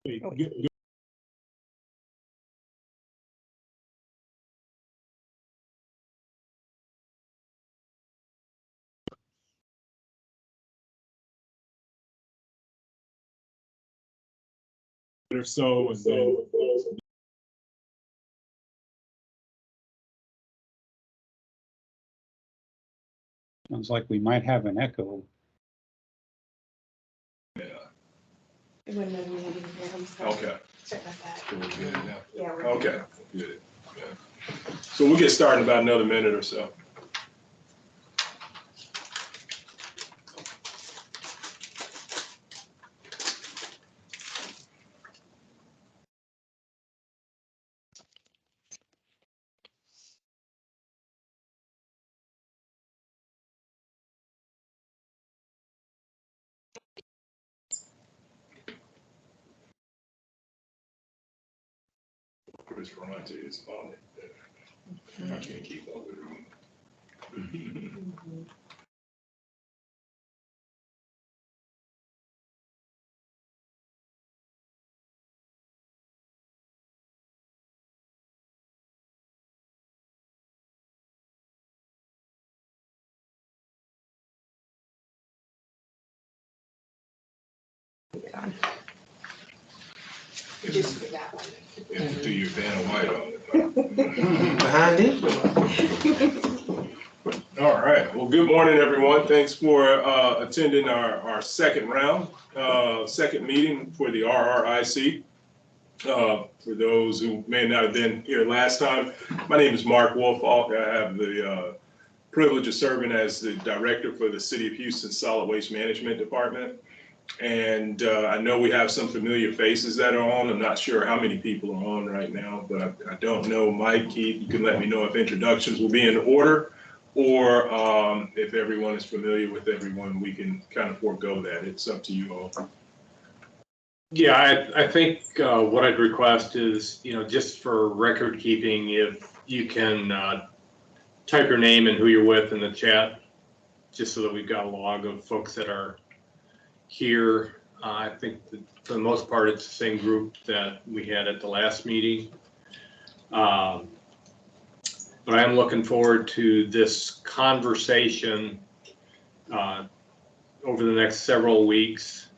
Good. Or so, and then sounds like we might have an echo. Yeah. Okay. Check that back. So we're good now? Yeah. We're Okay, good. Yeah. So we'll get started in about another minute or so. Chris Ferrante is on it. I can't keep up with him. Just for that one. And do your Vanna White on it. Behind it. All right. Well, good morning, everyone. Thanks for attending our second round, second meeting for the RRIC. For those who may not have been here last time, my name is Mark Wolfalk. I have the privilege of serving as the director for the City of Houston Solid Waste Management Department. And I know we have some familiar faces that are on. I'm not sure how many people are on right now, but I don't know. Mike, Keith, you can let me know if introductions will be in order, or if everyone is familiar with everyone, we can kind of forego that. It's up to you all. Yeah, I think what I'd request is, just for record keeping, if you can type your name and who you're with in the chat, just so that we've got a log of folks that are here. I think that for the most part, it's the same group that we had at the last meeting. But I'm looking forward to this conversation over the next several weeks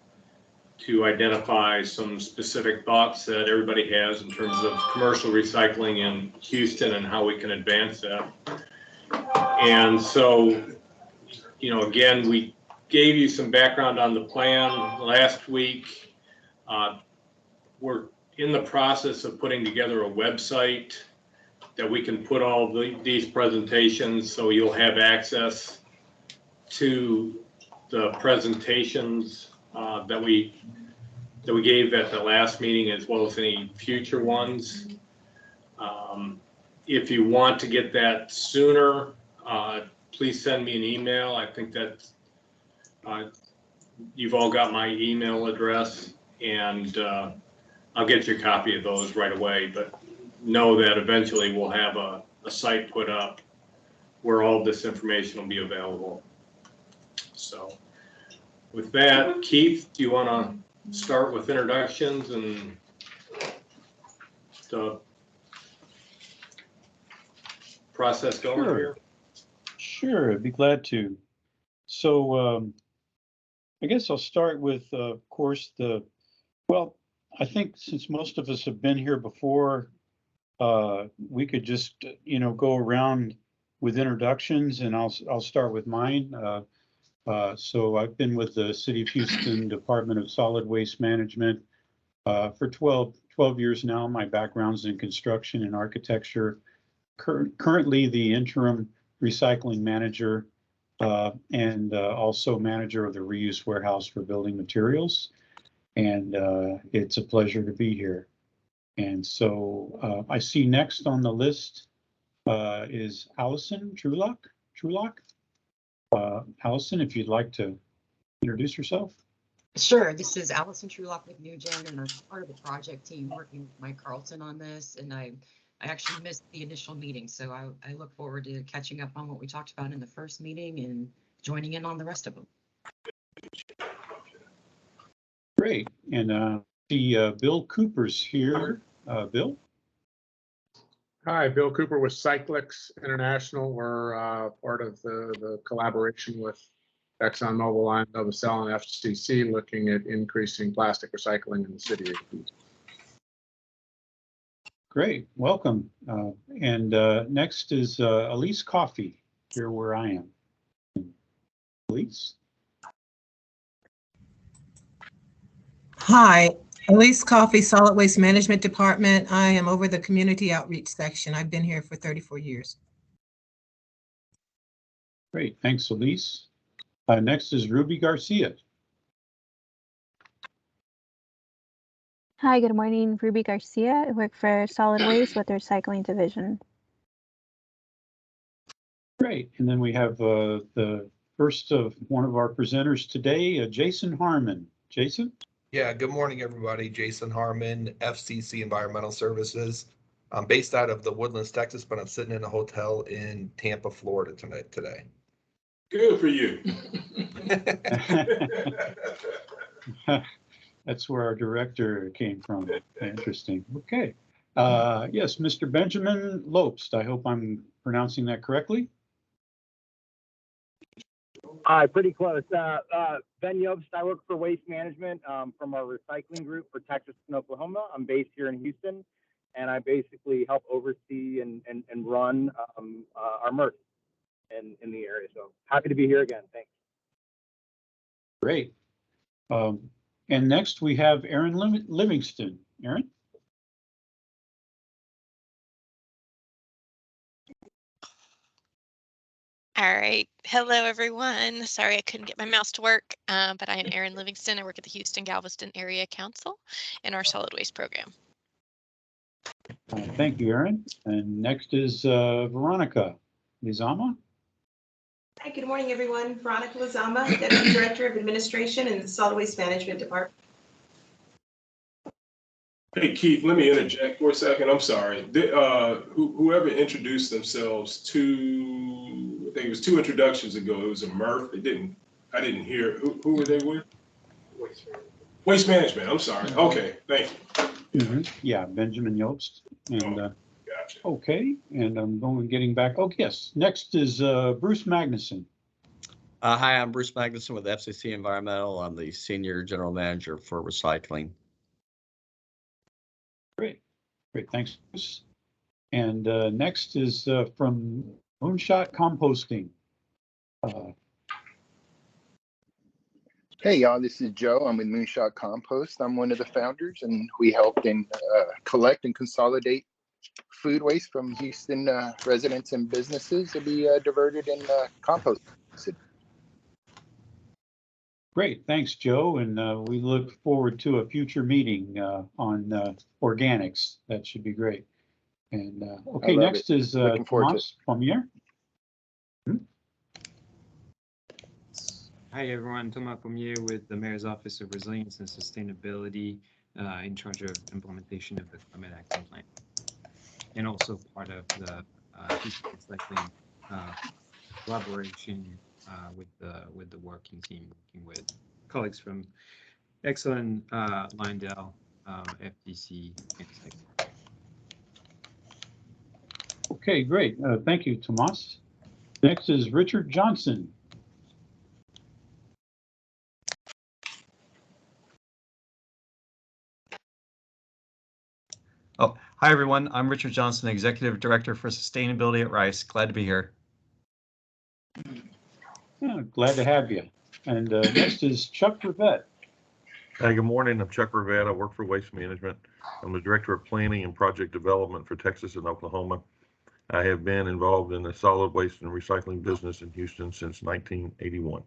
to identify some specific thoughts that everybody has in terms of commercial recycling in Houston and how we can advance that. And so, again, we gave you some background on the plan last week. We're in the process of putting together a website that we can put all these presentations, so you'll have access to the presentations that we gave at the last meeting, as well as any future ones. If you want to get that sooner, please send me an email. I think that's you've all got my email address, and I'll get you a copy of those right away. But know that eventually we'll have a site put up where all this information will be available. So with that, Keith, do you want to start with introductions and the process going here? Sure, I'd be glad to. So I guess I'll start with, of course, I think since most of us have been here before, we could just, go around with introductions, and I'll start with mine. So I've been with the City of Houston Department of Solid Waste Management for 12 years now. My background's in construction and architecture. Currently the interim recycling manager and also manager of the reuse warehouse for building materials. And it's a pleasure to be here. And so I see next on the list is Allison Trulock. Allison, if you'd like to introduce yourself. Sure. This is Allison Trulock with NewGen, and I'm part of the project team working with Mike Carlton on this. And I actually missed the initial meeting, so I look forward to catching up on what we talked about in the first meeting and joining in on the rest of them. Great. And See, Bill Cooper's here. Bill? Hi, Bill Cooper with Cyclex International. We're part of the collaboration with ExxonMobil, Novacell, and FCC, looking at increasing plastic recycling in the city of Houston. Great, welcome. And next is Elise Coffey, here where I am. Elise? Hi, Elise Coffey, Solid Waste Management Department. I am over the community outreach section. I've been here for 34 years. Great, thanks, Elise. Next is Ruby Garcia. Hi, good morning. Ruby Garcia. I work for Solid Waste with the Recycling Division. Great, and then we have the first of one of our presenters today, Jason Harmon. Jason? Yeah, good morning, everybody. Jason Harmon, FCC Environmental Services. I'm based out of the Woodlands, Texas, but I'm sitting in a hotel in Tampa, Florida today. Good for you. That's where our director came from. Interesting. Okay. Yes, Mr. Benjamin Lopes. I hope I'm pronouncing that correctly. Hi, pretty close. Ben Yobst, I work for Waste Management from our recycling group for Texas and Oklahoma. I'm based here in Houston, and I basically help oversee and run our MRF in the area. So happy to be here again. Thanks. Great. And next we have Aaron Livingston. Aaron? All right. Hello, everyone. Sorry I couldn't get my mouse to work, but I am Erin Livingston. I work at the Houston-Galveston Area Council in our solid waste program. Thank you, Aaron. And next is Veronica Lizama. Hi, good morning, everyone. Veronica Lizama, Deputy Director of Administration in the Solid Waste Management Department. Hey, Keith, let me interject for a second. I'm sorry. Whoever introduced themselves I think it was 2 introductions ago, it was a MRF. I didn't hear. Who were they with? Waste Management. I'm sorry. Okay, thank you. Mm-hmm. Yeah, Benjamin Yobst. And Gotcha. okay, and I'm getting back. Oh, yes. Next is Bruce Magnuson. Hi, I'm Bruce Magnuson with FCC Environmental. I'm the Senior General Manager for Recycling. Great. Thanks, Bruce. And next is from Moonshot Composting. Hey, y'all, this is Joe. I'm with Moonshot Compost. I'm one of the founders, and we helped collect and consolidate food waste from Houston residents and businesses to be diverted and composted. Great, thanks, Joe. And we look forward to a future meeting on organics. That should be great. And okay, next is Tomas Pomier. Hi, everyone. Thomas Pomier with the Mayor's Office of Resilience and Sustainability in charge of implementation of the Climate Action Plan. And also part of the recycling collaboration with the working team, working with colleagues from Exxon, Lyndale, FTC, and Cyclex. Okay, great. Thank you, Tomas. Next is Richard Johnson. Oh, hi, everyone. I'm Richard Johnson, Executive Director for Sustainability at Rice. Glad to be here. Yeah, glad to have you. And next is Chuck Rivette. Hi, good morning. I'm Chuck Rivette. I work for Waste Management. I'm the Director of Planning and Project Development for Texas and Oklahoma. I have been involved in the solid waste and recycling business in Houston since 1981.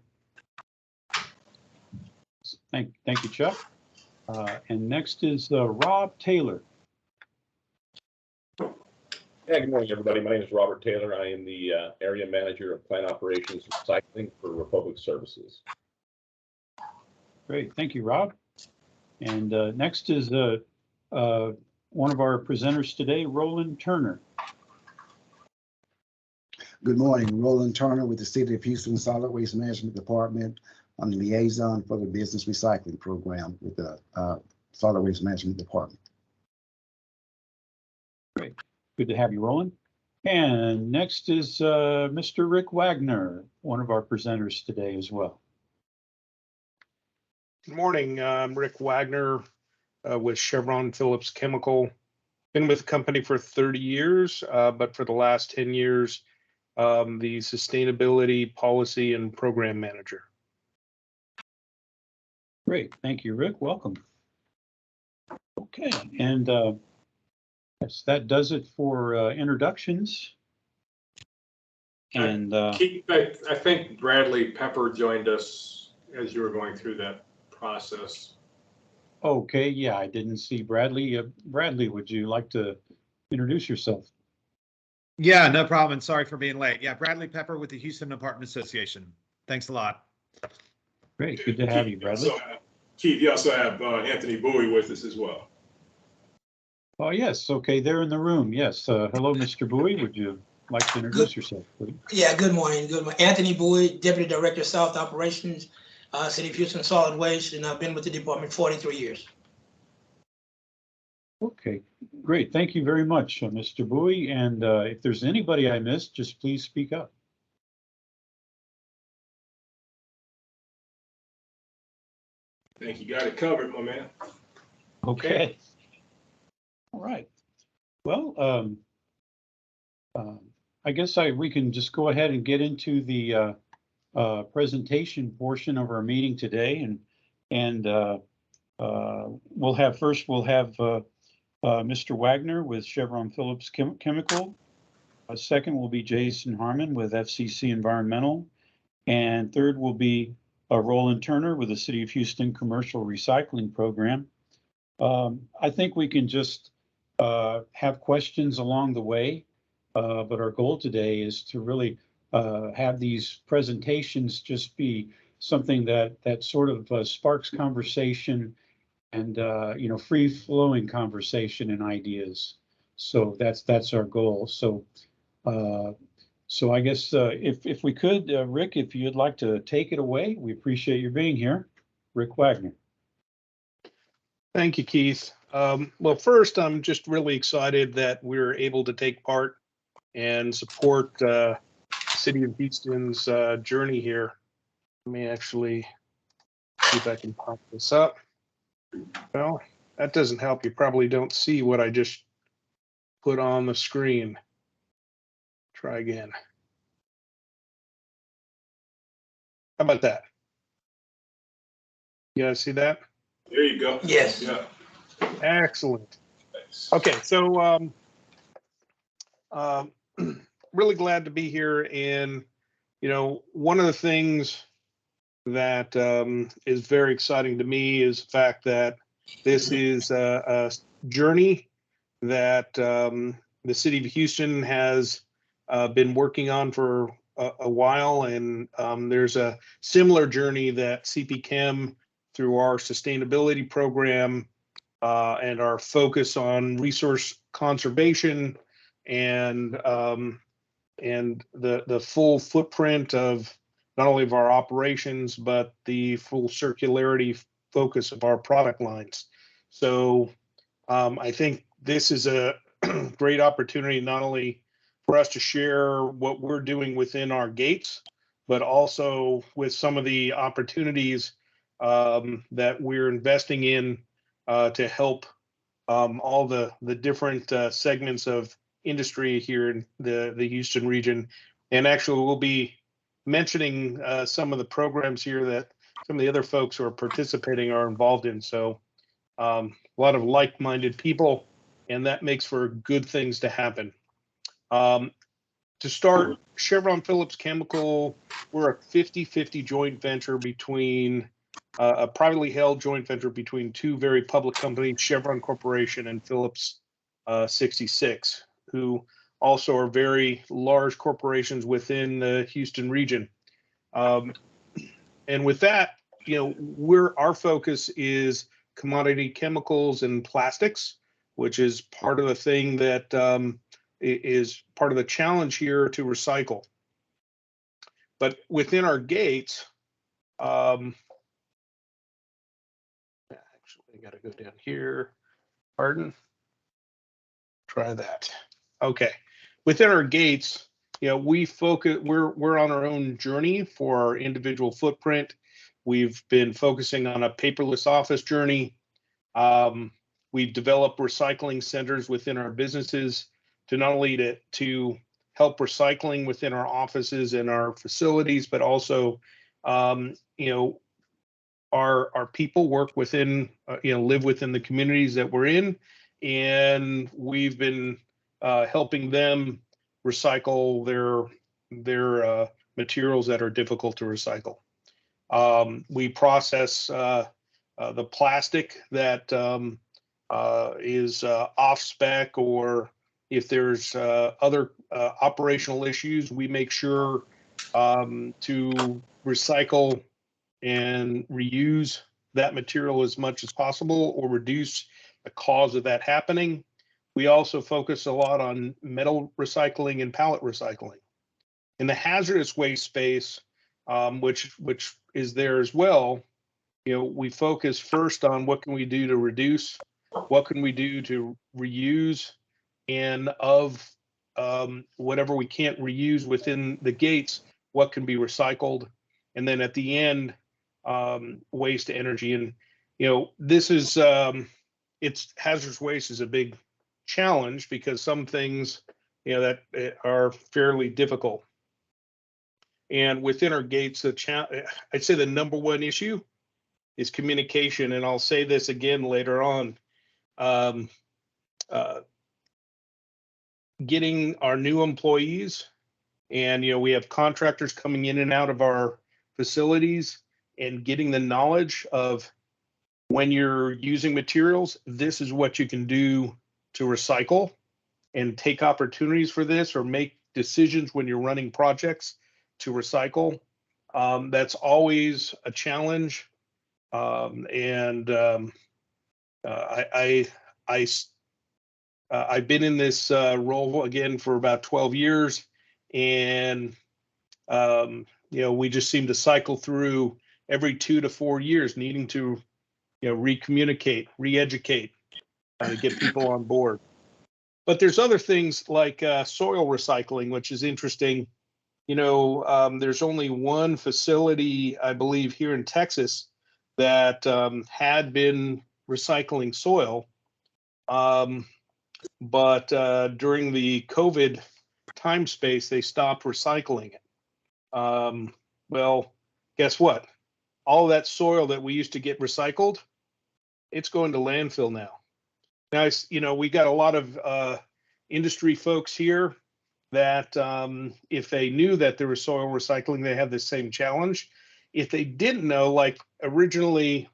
Thank you, Chuck. And next is Rob Taylor. Yeah, good morning, everybody. My name is Robert Taylor. I am the Area Manager of Plant Operations and Recycling for Republic Services. Great, thank you, Rob. And next is one of our presenters today, Roland Turner. Good morning, Roland Turner with the City of Houston Solid Waste Management Department. I'm the liaison for the Business Recycling Program with the Solid Waste Management Department. Great. Good to have you, Roland. And next is Mr. Rick Wagner, one of our presenters today as well. Good morning. I'm Rick Wagner with Chevron Phillips Chemical. Been with the company for 30 years, but for the last 10 years, the sustainability policy and program manager. Great. Thank you, Rick. Welcome. Okay. And yes, that does it for introductions. And Keith, I think Bradley Pepper joined us as you were going through that process. okay, yeah, I didn't see Bradley. Bradley, would you like to introduce yourself? Yeah, no problem. And sorry for being late. Yeah, Bradley Pepper with the Houston Apartment Association. Thanks a lot. Great. Good to have you, Bradley. Keith, you also have Anthony Bowie with us as well. Oh, yes. Okay, they're in the room. Yes. Hello, Mr. Bowie. Would you like to introduce yourself, please? Yeah, good morning. Good morning. Anthony Bowie, Deputy Director of South Operations, City of Houston Solid Waste, and I've been with the department 43 years. Okay, great. Thank you very much, Mr. Bowie. And if there's anybody I missed, just please speak up. I think you got it covered, my man. Okay. All right. Well, I guess we can just go ahead and get into the presentation portion of our meeting today, and we'll have Mr. Wagner with Chevron Phillips Chemical. Second will be Jason Harmon with FCC Environmental, and third will be Roland Turner with the City of Houston Commercial Recycling Program. I think we can just have questions along the way, but our goal today is to really have these presentations just be something that sort of sparks conversation and free-flowing conversation and ideas. So that's our goal. So I guess if we could, Rick, if you'd like to take it away, we appreciate your being here. Rick Wagner. Thank you, Keith. Well, first, I'm just really excited that we're able to take part and support City of Houston's journey here. Let me actually see if I can pop this up. Well, that doesn't help. You probably don't see what I just put on the screen. Try again. How about that? You guys see that? There you go. Yes. Yeah. Excellent. Okay, so really glad to be here. And, one of the things that is very exciting to me is the fact that this is a journey that the City of Houston has been working on for a while. And there's a similar journey that CP Chem, through our sustainability program and our focus on resource conservation and the full footprint of not only of our operations, but the full circularity focus of our product lines. So I think this is a great opportunity, not only for us to share what we're doing within our gates, but also with some of the opportunities that we're investing in to help all the different segments of industry here in the Houston region. And actually, we'll be mentioning some of the programs here that some of the other folks who are participating are involved in. So a lot of like-minded people, and that makes for good things to happen. To start, Chevron Phillips Chemical, we're a 50-50 joint venture between a privately held joint venture between two very public companies, Chevron Corporation and Phillips 66, who also are very large corporations within the Houston region. And with that, our focus is commodity chemicals and plastics, which is part of the thing that is part of the challenge here to recycle. But within our gates, actually, I gotta go down here. Pardon? Try that. Okay. Within our gates, we focus, we're on our own journey for our individual footprint. We've been focusing on a paperless office journey. We've developed recycling centers within our businesses to not only to help recycling within our offices and our facilities, but also, our people work within, live within the communities that we're in, and we've been helping them recycle their materials that are difficult to recycle. We process the plastic that is off spec, or if there's other operational issues, we make sure to recycle and reuse that material as much as possible or reduce the cause of that happening. We also focus a lot on metal recycling and pallet recycling. In the hazardous waste space, which is there as well, we focus first on what can we do to reduce, what can we do to reuse, and of whatever we can't reuse within the gates, what can be recycled, and then at the end, waste to energy. And this is it's hazardous waste is a big challenge because some things that are fairly difficult. And within our gates, I'd say the number one issue is communication. And I'll say this again later on. Getting our new employees, and we have contractors coming in and out of our facilities, and getting the knowledge of when you're using materials, this is what you can do to recycle, and take opportunities for this, or make decisions when you're running projects to recycle. That's always a challenge. I've been in this role again for about 12 years, and we just seem to cycle through every 2 to 4 years, needing to recommunicate, re-educate, to get people on board. But there's other things like soil recycling, which is interesting. There's only one facility, I believe, here in Texas that had been recycling soil. But during the COVID time space, they stopped recycling it. Well, guess what? All that soil that we used to get recycled, it's going to landfill now. Now, we got a lot of industry folks here that if they knew that there was soil recycling, they have the same challenge. If they didn't know, like originally,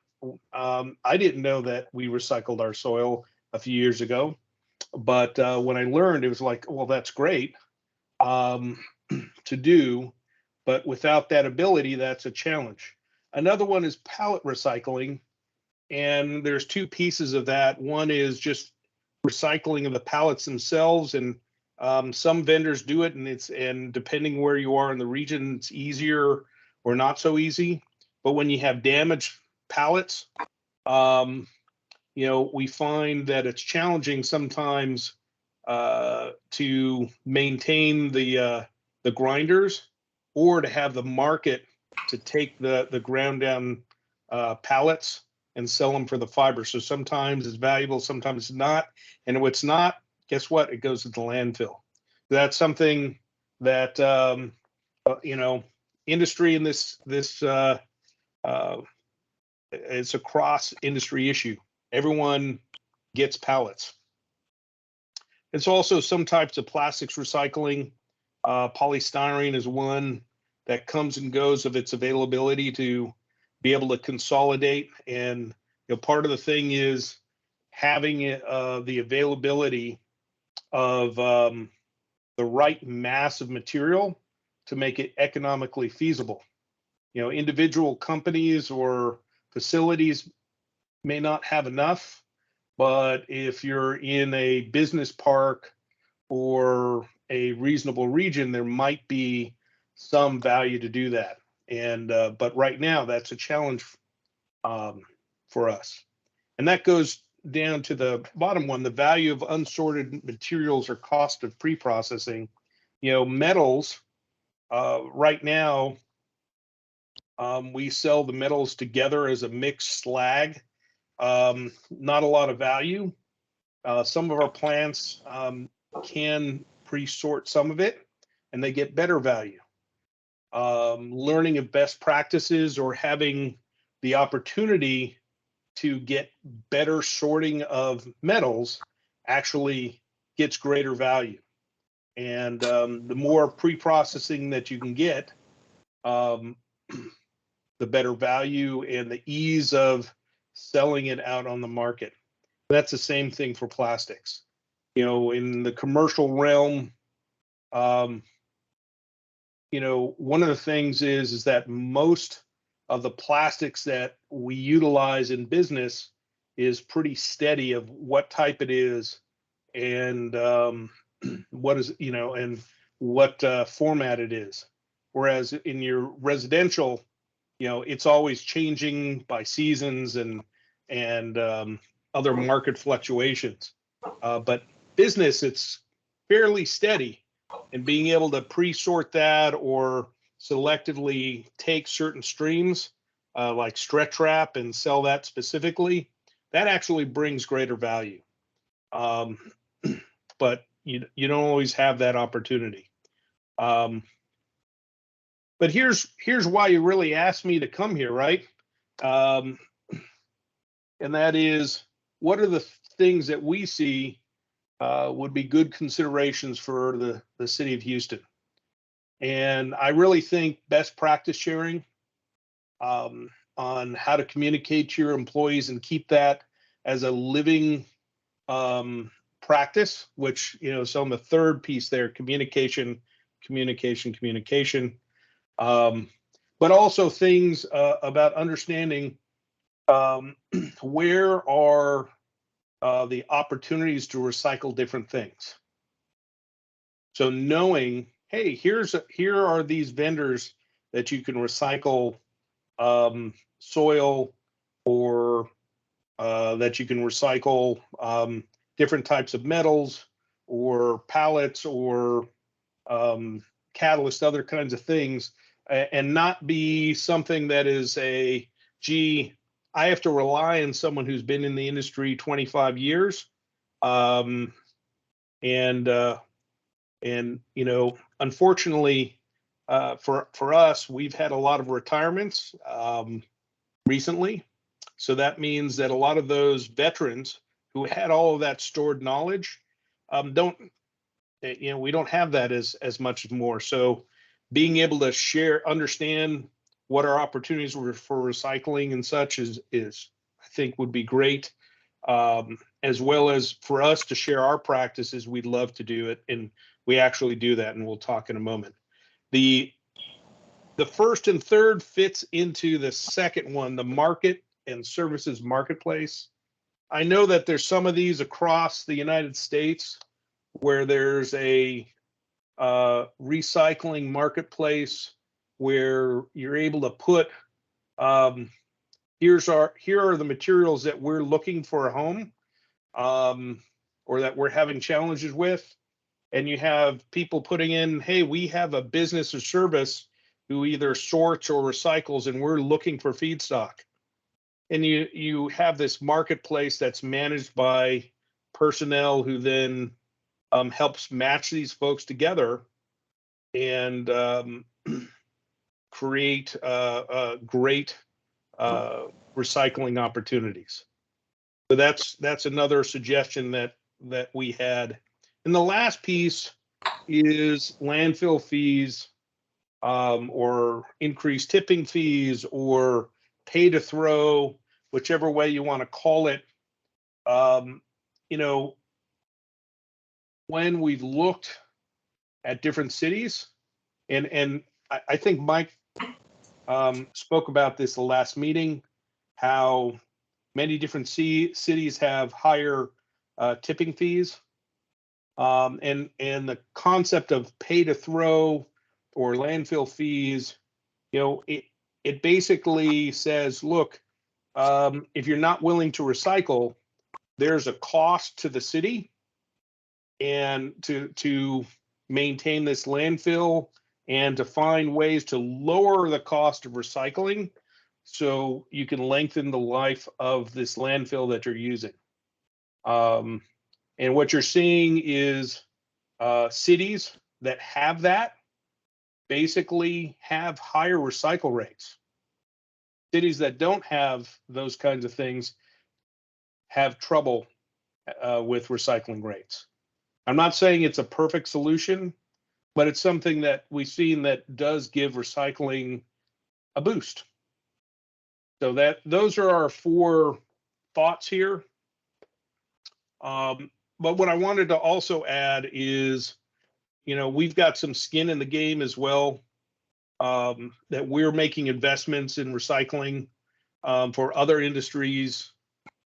I didn't know that we recycled our soil a few years ago. But when I learned, it was like, well, that's great to do. But without that ability, that's a challenge. Another one is pallet recycling. And there's two pieces of that. One is just recycling of the pallets themselves. And some vendors do it, and depending where you are in the region, it's easier or not so easy. But when you have damaged pallets, we find that it's challenging sometimes to maintain the grinders, or to have the market to take the ground down pallets and sell them for the fiber. So sometimes it's valuable, sometimes it's not. And if it's not, guess what? It goes to the landfill. That's something that industry in this it's a cross industry issue. Everyone gets pallets. It's also some types of plastics recycling. Polystyrene is one that comes and goes of its availability to be able to consolidate. And part of the thing is having the availability of the right mass of material to make it economically feasible. Individual companies or facilities may not have enough, but if you're in a business park or a reasonable region, there might be some value to do that. And but right now, that's a challenge for us. And that goes down to the bottom one, the value of unsorted materials or cost of pre-processing. Metals, right now, we sell the metals together as a mixed slag. Not a lot of value. Some of our plants can pre-sort some of it, and they get better value. Learning of best practices or having the opportunity to get better sorting of metals actually gets greater value. And the more pre-processing that you can get, the better value and the ease of selling it out on the market. That's the same thing for plastics. In the commercial realm, one of the things is that most of the plastics that we utilize in business is pretty steady of what type it is and what is, and what format it is. Whereas in your residential, it's always changing by seasons and other market fluctuations. But business, it's fairly steady, and being able to pre-sort that or selectively take certain streams like stretch wrap and sell that specifically, that actually brings greater value. But you don't always have that opportunity. But here's why you really asked me to come here, right? And that is, what are the things that we see would be good considerations for the city of Houston? And I really think best practice sharing on how to communicate to your employees and keep that as a living practice, which, so on the third piece there, communication. But also things about understanding where are the opportunities to recycle different things. So knowing, hey, here are these vendors that you can recycle soil, or that you can recycle different types of metals or pallets or catalyst, other kinds of things, and not be something that is gee, I have to rely on someone who's been in the industry 25 years. Unfortunately, for us, we've had a lot of retirements recently. So that means that a lot of those veterans who had all of that stored knowledge we don't have that as much more. So being able to understand what our opportunities were for recycling and such is I think would be great. As well as for us to share our practices, we'd love to do it, and we actually do that, and we'll talk in a moment. The first and third fits into the second one, the market and services marketplace. I know that there's some of these across the United States where there's a recycling marketplace where you're able to put here are the materials that we're looking for a home, or that we're having challenges with, and you have people putting in, hey, we have a business or service who either sorts or recycles, and we're looking for feedstock. And you have this marketplace that's managed by personnel who then helps match these folks together and create great recycling opportunities. So that's another suggestion that we had. And the last piece is landfill fees, or increased tipping fees, or pay to throw, whichever way you want to call it. When we've looked at different cities, and I think Mike spoke about this the last meeting, how many different cities have higher tipping fees, and the concept of pay to throw or landfill fees, it basically says, look, if you're not willing to recycle, there's a cost to the city and to maintain this landfill and to find ways to lower the cost of recycling so you can lengthen the life of this landfill that you're using. And what you're seeing is cities that have that basically have higher recycle rates. Cities that don't have those kinds of things have trouble with recycling rates. I'm not saying it's a perfect solution, but it's something that we've seen that does give recycling a boost. So those are our 4 thoughts here. But what I wanted to also add is, we've got some skin in the game as well, that we're making investments in recycling for other industries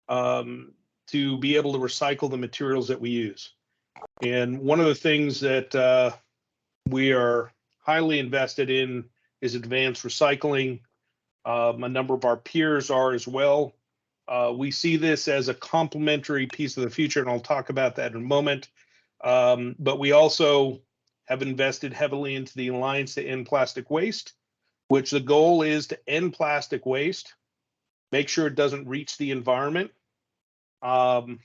to be able to recycle the materials that we use. And one of the things that we are highly invested in is advanced recycling. A number of our peers are as well. We see this as a complementary piece of the future, and I'll talk about that in a moment. But we also have invested heavily into the Alliance to End Plastic Waste, which the goal is to end plastic waste, make sure it doesn't reach the environment, and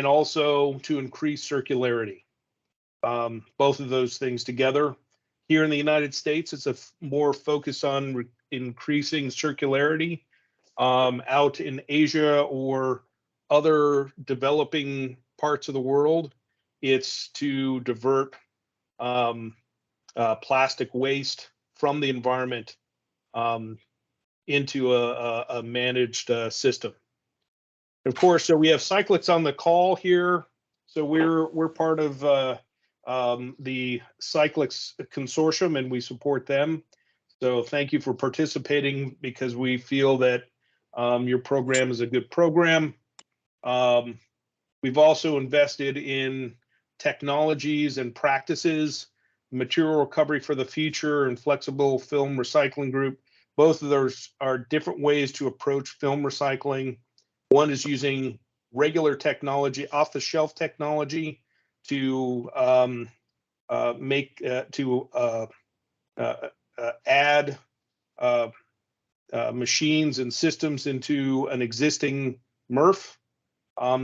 also to increase circularity. Both of those things together. Here in the United States, it's a more focus on increasing circularity. Out in Asia or other developing parts of the world, it's to divert plastic waste from the environment into a managed system. Of course, so we have Cyclics on the call here. So we're part of the Cyclics consortium, and we support them. So thank you for participating, because we feel that your program is a good program. We've also invested in technologies and practices, Material Recovery for the Future and Flexible Film Recycling Group. Both of those are different ways to approach film recycling. One is using regular technology, off-the-shelf technology, to add machines and systems into an existing MRF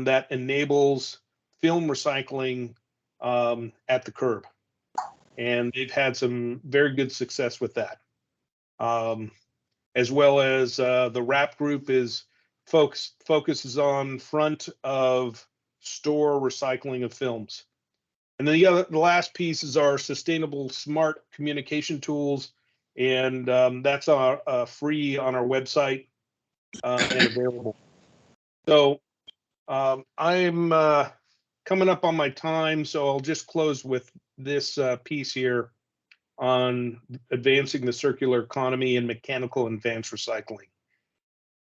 that enables film recycling at the curb. And they've had some very good success with that. As well as the WRAP group focuses on front of store recycling of films. And then the last piece is our sustainable smart communication tools, and that's free on our website and available. So I'm coming up on my time, so I'll just close with this piece here on advancing the circular economy and mechanical advanced recycling.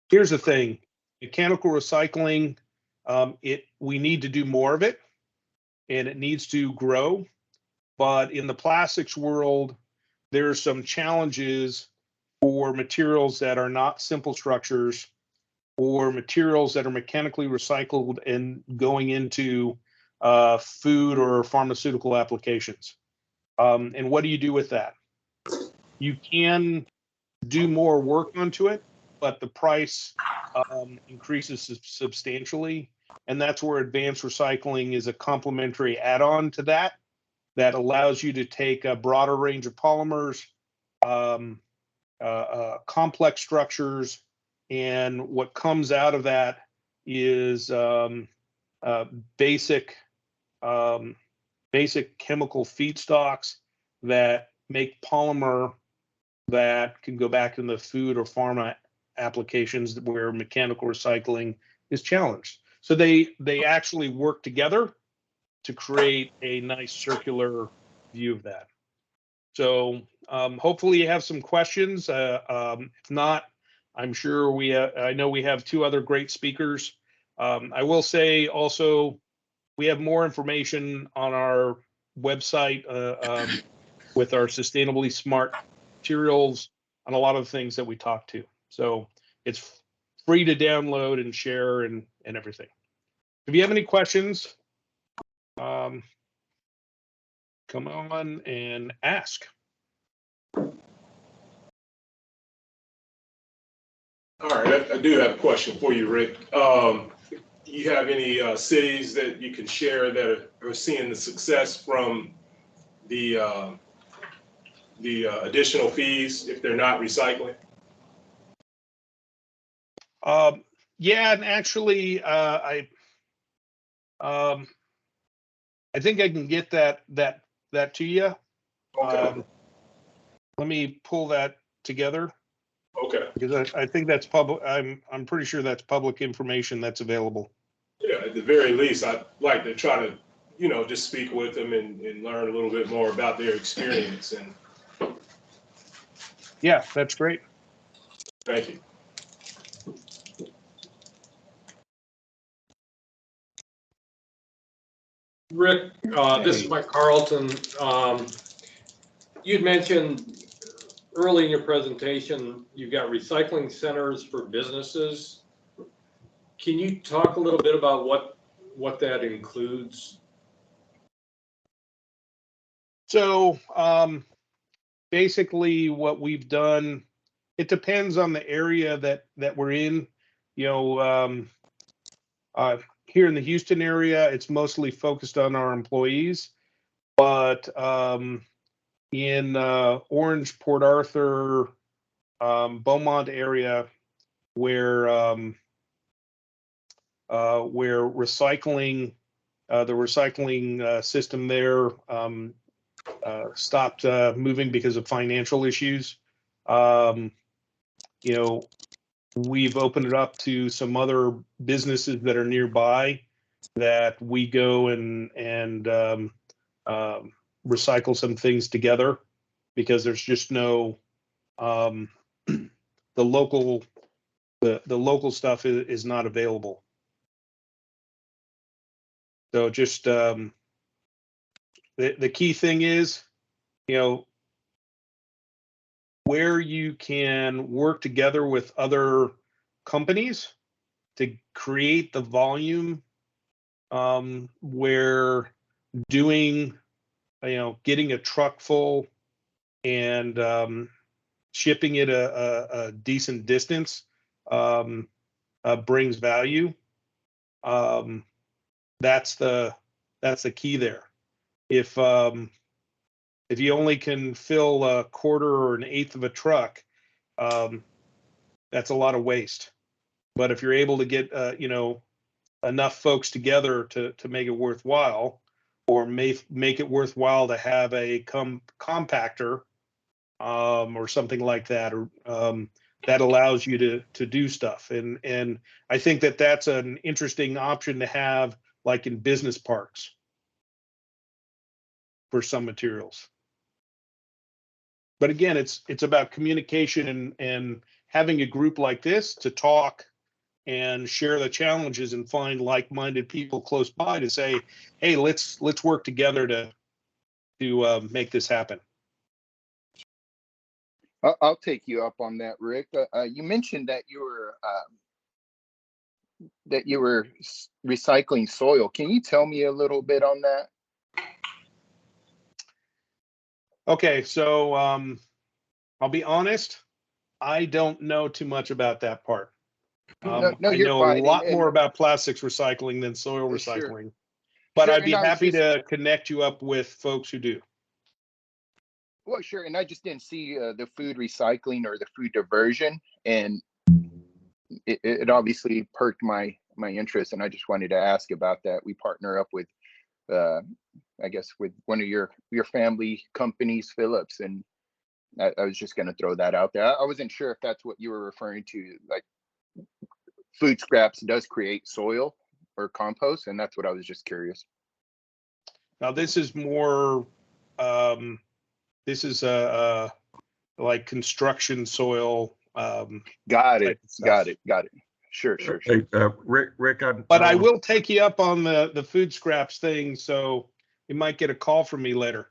Here's the thing: mechanical recycling, we need to do more of it, and it needs to grow. But in the plastics world, there's some challenges for materials that are not simple structures, or materials that are mechanically recycled and going into food or pharmaceutical applications. And what do you do with that? You can do more work onto it, but the price increases substantially. And that's where advanced recycling is a complementary add-on to that allows you to take a broader range of polymers, complex structures, and what comes out of that is basic chemical feedstocks that make polymer that can go back in the food or pharma applications where mechanical recycling is challenged. So they actually work together to create a nice circular view of that. So hopefully you have some questions. If not, I'm sure I know we have 2 other great speakers. I will say also, we have more information on our website with our sustainably smart materials on a lot of things that we talked to. So it's free to download and share and everything. If you have any questions, come on and ask. All right, I do have a question for you, Rick. You have any cities that you can share that are seeing the success from the additional fees if they're not recycling? Yeah, and actually, I think I can get that to you. Okay. Let me pull that together. Okay. Because I think that's public. I'm pretty sure that's public information that's available. Yeah, at the very least, I'd like to try to, just speak with them and learn a little bit more about their experience. And yeah, that's great. Thank you. Rick, this is Mike Carlton. You'd mentioned early in your presentation, you've got recycling centers for businesses. Can you talk a little bit about what that includes? So basically what we've done, it depends on the area that we're in. Here in the Houston area, it's mostly focused on our employees, but in Orange, Port Arthur, Beaumont area, where recycling, the recycling system there stopped moving because of financial issues. We've opened it up to some other businesses that are nearby that we go and recycle some things together, because there's just no the local stuff is not available. So just the key thing is, where you can work together with other companies to create the volume, where doing, getting a truck full and shipping it a decent distance brings value. That's the key there. If you only can fill a quarter or an eighth of a truck, that's a lot of waste. But if you're able to get enough folks together to make it worthwhile, or make it worthwhile to have a compactor or something like that, or that allows you to do stuff. And I think that's an interesting option to have, like in business parks, for some materials. But again, it's about communication and having a group like this to talk and share the challenges and find like-minded people close by to say, hey, let's work together to make this happen. I'll take you up on that, Rick. You mentioned that you were recycling soil. Can you tell me a little bit on that? Okay, so I'll be honest, I don't know too much about that part. No, I you're know fine. a lot more about plastics recycling than soil recycling, Sure. but Sure, I'd be and I was happy just- to connect you up with folks who do. Well, sure. And I just didn't see the food recycling or the food diversion, and it obviously perked my interest, and I just wanted to ask about that. We partner up with, I guess, with one of your family companies, Phillips, and I was just going to throw that out there. I wasn't sure if that's what you were referring to, like food scraps does create soil or compost, and that's what I was just curious. Now, this is more, this is like construction soil. Got it. Sure. Hey, Rick, But I will take you up on the food scraps thing, so you might get a call from me later.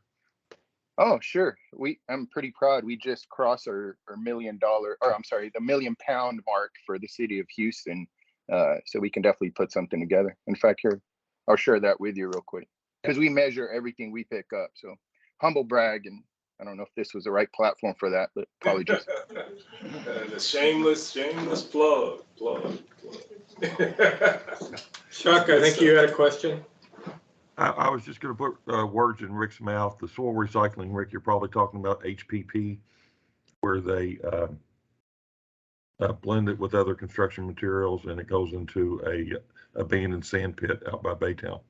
Oh, sure. I'm pretty proud. We just crossed our $1 million, or I'm sorry, the £1 million mark for the city of Houston. So we can definitely put something together. In fact, here, I'll share that with you real quick because we measure everything we pick up. So humble brag, and I don't know if this was the right platform for that, but apologies. The shameless plug. Chuck, I think you had a question. I was just going to put words in Rick's mouth. The soil recycling, Rick, you're probably talking about HPP, where they blend it with other construction materials and it goes into a abandoned sand pit out by Baytown.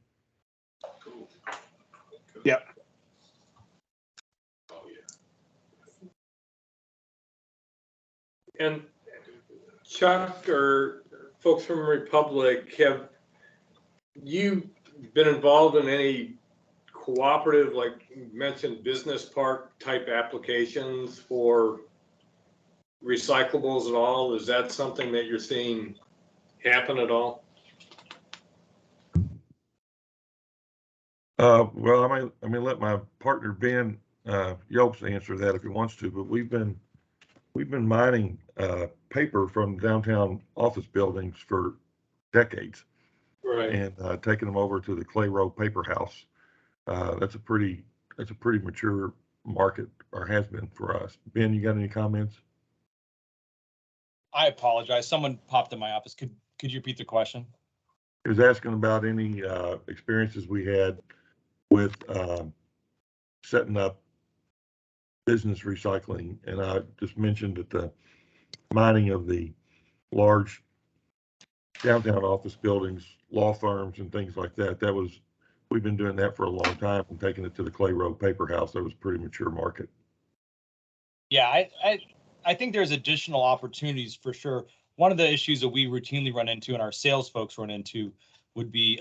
Cool. Yep. And Chuck or folks from Republic, have you been involved in any cooperative, like you mentioned, business park type applications for recyclables at all? Is that something that you're seeing happen at all? Well, I may let my partner Ben Yelps answer that if he wants to, but we've been mining paper from downtown office buildings for decades, right? And taking them over to the Clay Row Paper House. That's a pretty mature market, or has been for us. Ben, you got any comments? I apologize. Someone popped in my office. Could you repeat the question? He was asking about any experiences we had with setting up business recycling, and I just mentioned that the mining of the large downtown office buildings, law firms, and things like that. We've been doing that for a long time and taking it to the Clay Row Paper House. That was a pretty mature market. Yeah, I think there's additional opportunities for sure. One of the issues that we routinely run into and our sales folks run into would be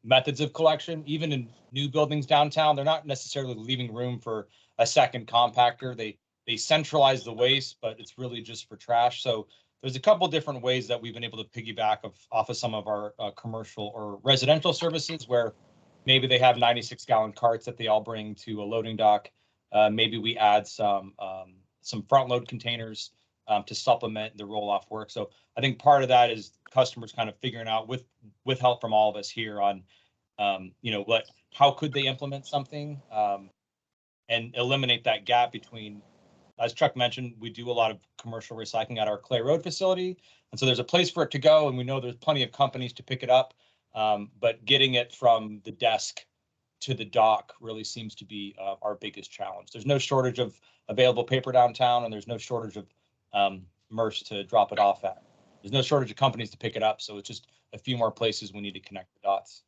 methods of collection. Even in new buildings downtown, they're not necessarily leaving room for a second compactor. They centralize the waste, but it's really just for trash. So there's a couple different ways that we've been able to piggyback off of some of our commercial or residential services, where maybe they have 96-gallon carts that they all bring to a loading dock. Maybe we add some front load containers to supplement the roll-off work. So I think part of that is customers kind of figuring out with help from all of us here on, how could they implement something and eliminate that gap between, as Chuck mentioned, we do a lot of commercial recycling at our Clay Road facility. And so there's a place for it to go, and we know there's plenty of companies to pick it up. But getting it from the desk to the dock really seems to be our biggest challenge. There's no shortage of available paper downtown, and there's no shortage of MRFs to drop it off at. There's no shortage of companies to pick it up, so it's just a few more places we need to connect the dots.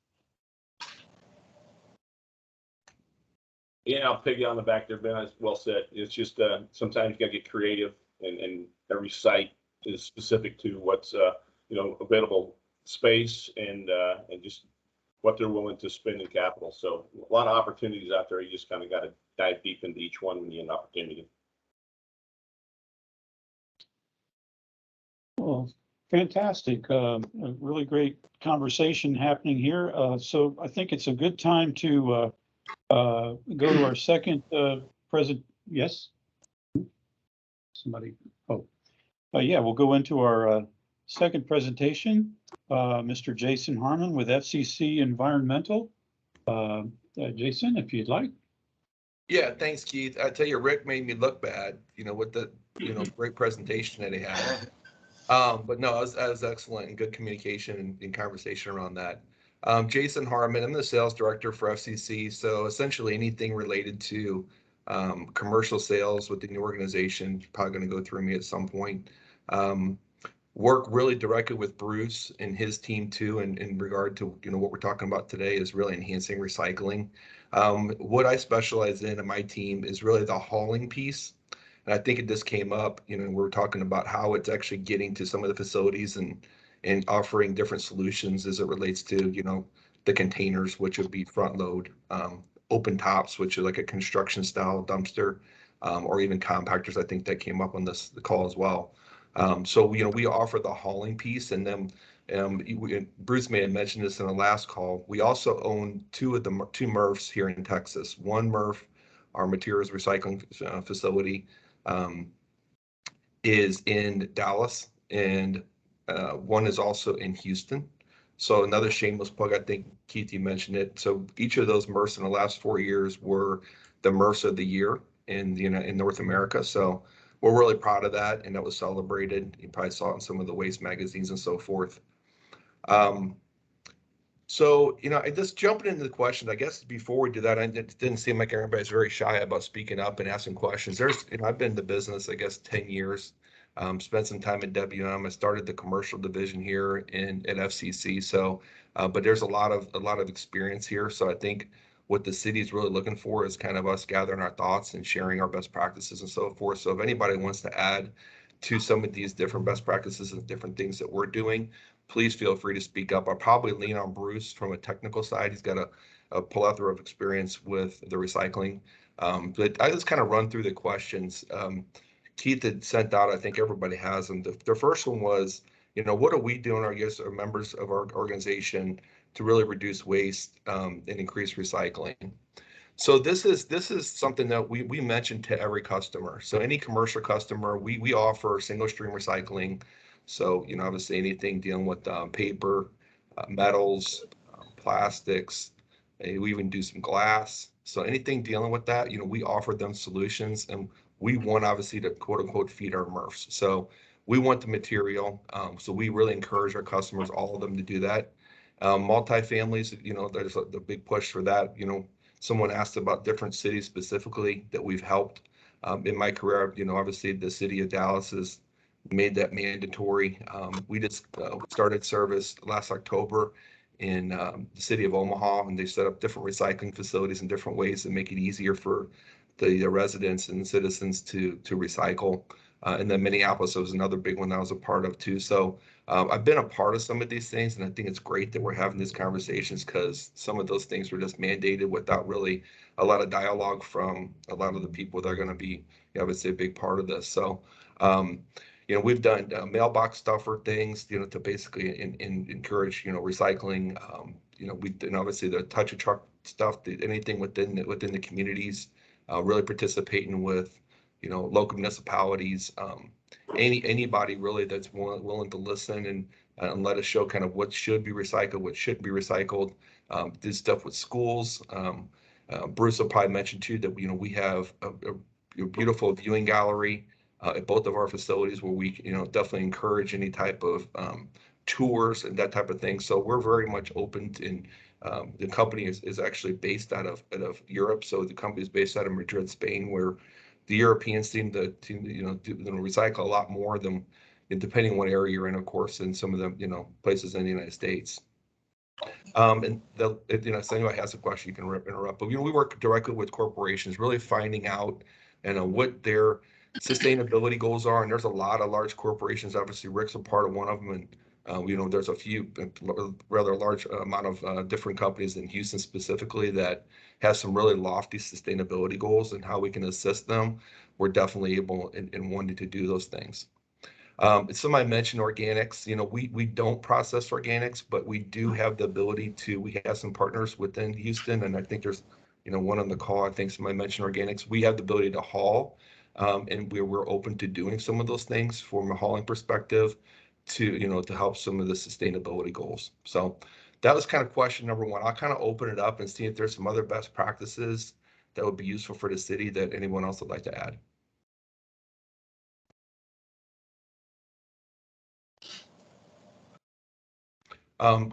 Yeah, I'll pig you on the back there, Ben. Well said. It's just sometimes you gotta get creative, and every site is specific to what's available space and just what they're willing to spend in capital. So a lot of opportunities out there. You just kind of got to dive deep into each one when you get an opportunity. Well, fantastic. A really great conversation happening here. So I think it's a good time to go to our second present. Yes? Somebody? Oh, yeah, we'll go into our second presentation. Mr. Jason Harmon with FCC Environmental. Jason, if you'd like. Yeah, thanks, Keith. I tell you, Rick made me look bad, with the, great presentation that he had. But no, it was excellent and good communication and conversation around that. Jason Harmon, I'm the sales director for FCC. So essentially anything related to commercial sales within the organization, you're probably going to go through me at some point. Work really directly with Bruce and his team too, in regard to what we're talking about today is really enhancing recycling. What I specialize in my team is really the hauling piece. And I think it just came up, we're talking about how it's actually getting to some of the facilities and offering different solutions as it relates to, the containers, which would be front load, open tops, which are like a construction style dumpster, or even compactors. I think that came up on the call as well. So, we offer the hauling piece, and then Bruce may have mentioned this in the last call. We also own two MRFs here in Texas. One MRF our materials recycling facility is in Dallas, and one is also in Houston. So another shameless plug, I think Keith, you mentioned it. So each of those MRFs in the last 4 years were the MRFs of the year in in North America. So we're really proud of that, and that was celebrated. You probably saw it in some of the waste magazines and so forth. So, I just jumping into the questions, I guess before we do that, it didn't seem like everybody's very shy about speaking up and asking questions. I've been in the business, I guess, 10 years, spent some time at WM. I started the commercial division here at FCC. So, but there's a lot of experience here. So I think what the city is really looking for is kind of us gathering our thoughts and sharing our best practices and so forth. So if anybody wants to add to some of these different best practices and different things that we're doing, please feel free to speak up. I'll probably lean on Bruce from a technical side. He's got a plethora of experience with the recycling. But I just kind of run through the questions. Keith had sent out, I think everybody has them. The first one was, what are we doing, I guess, our members of our organization to really reduce waste and increase recycling? So this is something that we mentioned to every customer. So any commercial customer, we offer single stream recycling. So, obviously anything dealing with paper, metals, plastics, we even do some glass. So anything dealing with that, we offer them solutions, and we want obviously to quote unquote feed our MRFs. So we want the material. So we really encourage our customers, all of them, to do that. Multifamilies, there's the big push for that. Someone asked about different cities specifically that we've helped. In my career, obviously the city of Dallas has made that mandatory. We just started service last October in the city of Omaha, and they set up different recycling facilities in different ways to make it easier for the residents and citizens to recycle. And then Minneapolis was another big one that I was a part of too. So I've been a part of some of these things, and I think it's great that we're having these conversations, because some of those things were just mandated without really a lot of dialogue from a lot of the people that are going to be, obviously, a big part of this. So we've done mailbox stuffer things, to basically encourage, recycling. And obviously the touch a truck stuff, anything within the communities, really participating with, local municipalities, anybody really that's willing to listen and let us show kind of what should be recycled, what shouldn't be recycled. Did stuff with schools. Bruce will probably mention too that we have a beautiful viewing gallery at both of our facilities, where we definitely encourage any type of tours and that type of thing. So we're very much open to, and the company is actually based out of Europe. So the company is based out of Madrid, Spain, where the Europeans seem to recycle a lot more than, depending on what area you're in, of course, in some of the places in the United States. And if anybody has a question, you can interrupt. But we work directly with corporations, really finding out what their sustainability goals are. And there's a lot of large corporations. Obviously, Rick's a part of one of them, and there's a few rather large amount of different companies in Houston specifically that has some really lofty sustainability goals, and how we can assist them. We're definitely able and wanting to do those things. Somebody mentioned organics. We don't process organics, but we do have the ability to. We have some partners within Houston, and I think there's one on the call. I think somebody mentioned organics. We have the ability to haul, and we're open to doing some of those things from a hauling perspective to to help some of the sustainability goals. So that was kind of question number one. I'll kind of open it up and see if there's some other best practices that would be useful for the city that anyone else would like to add.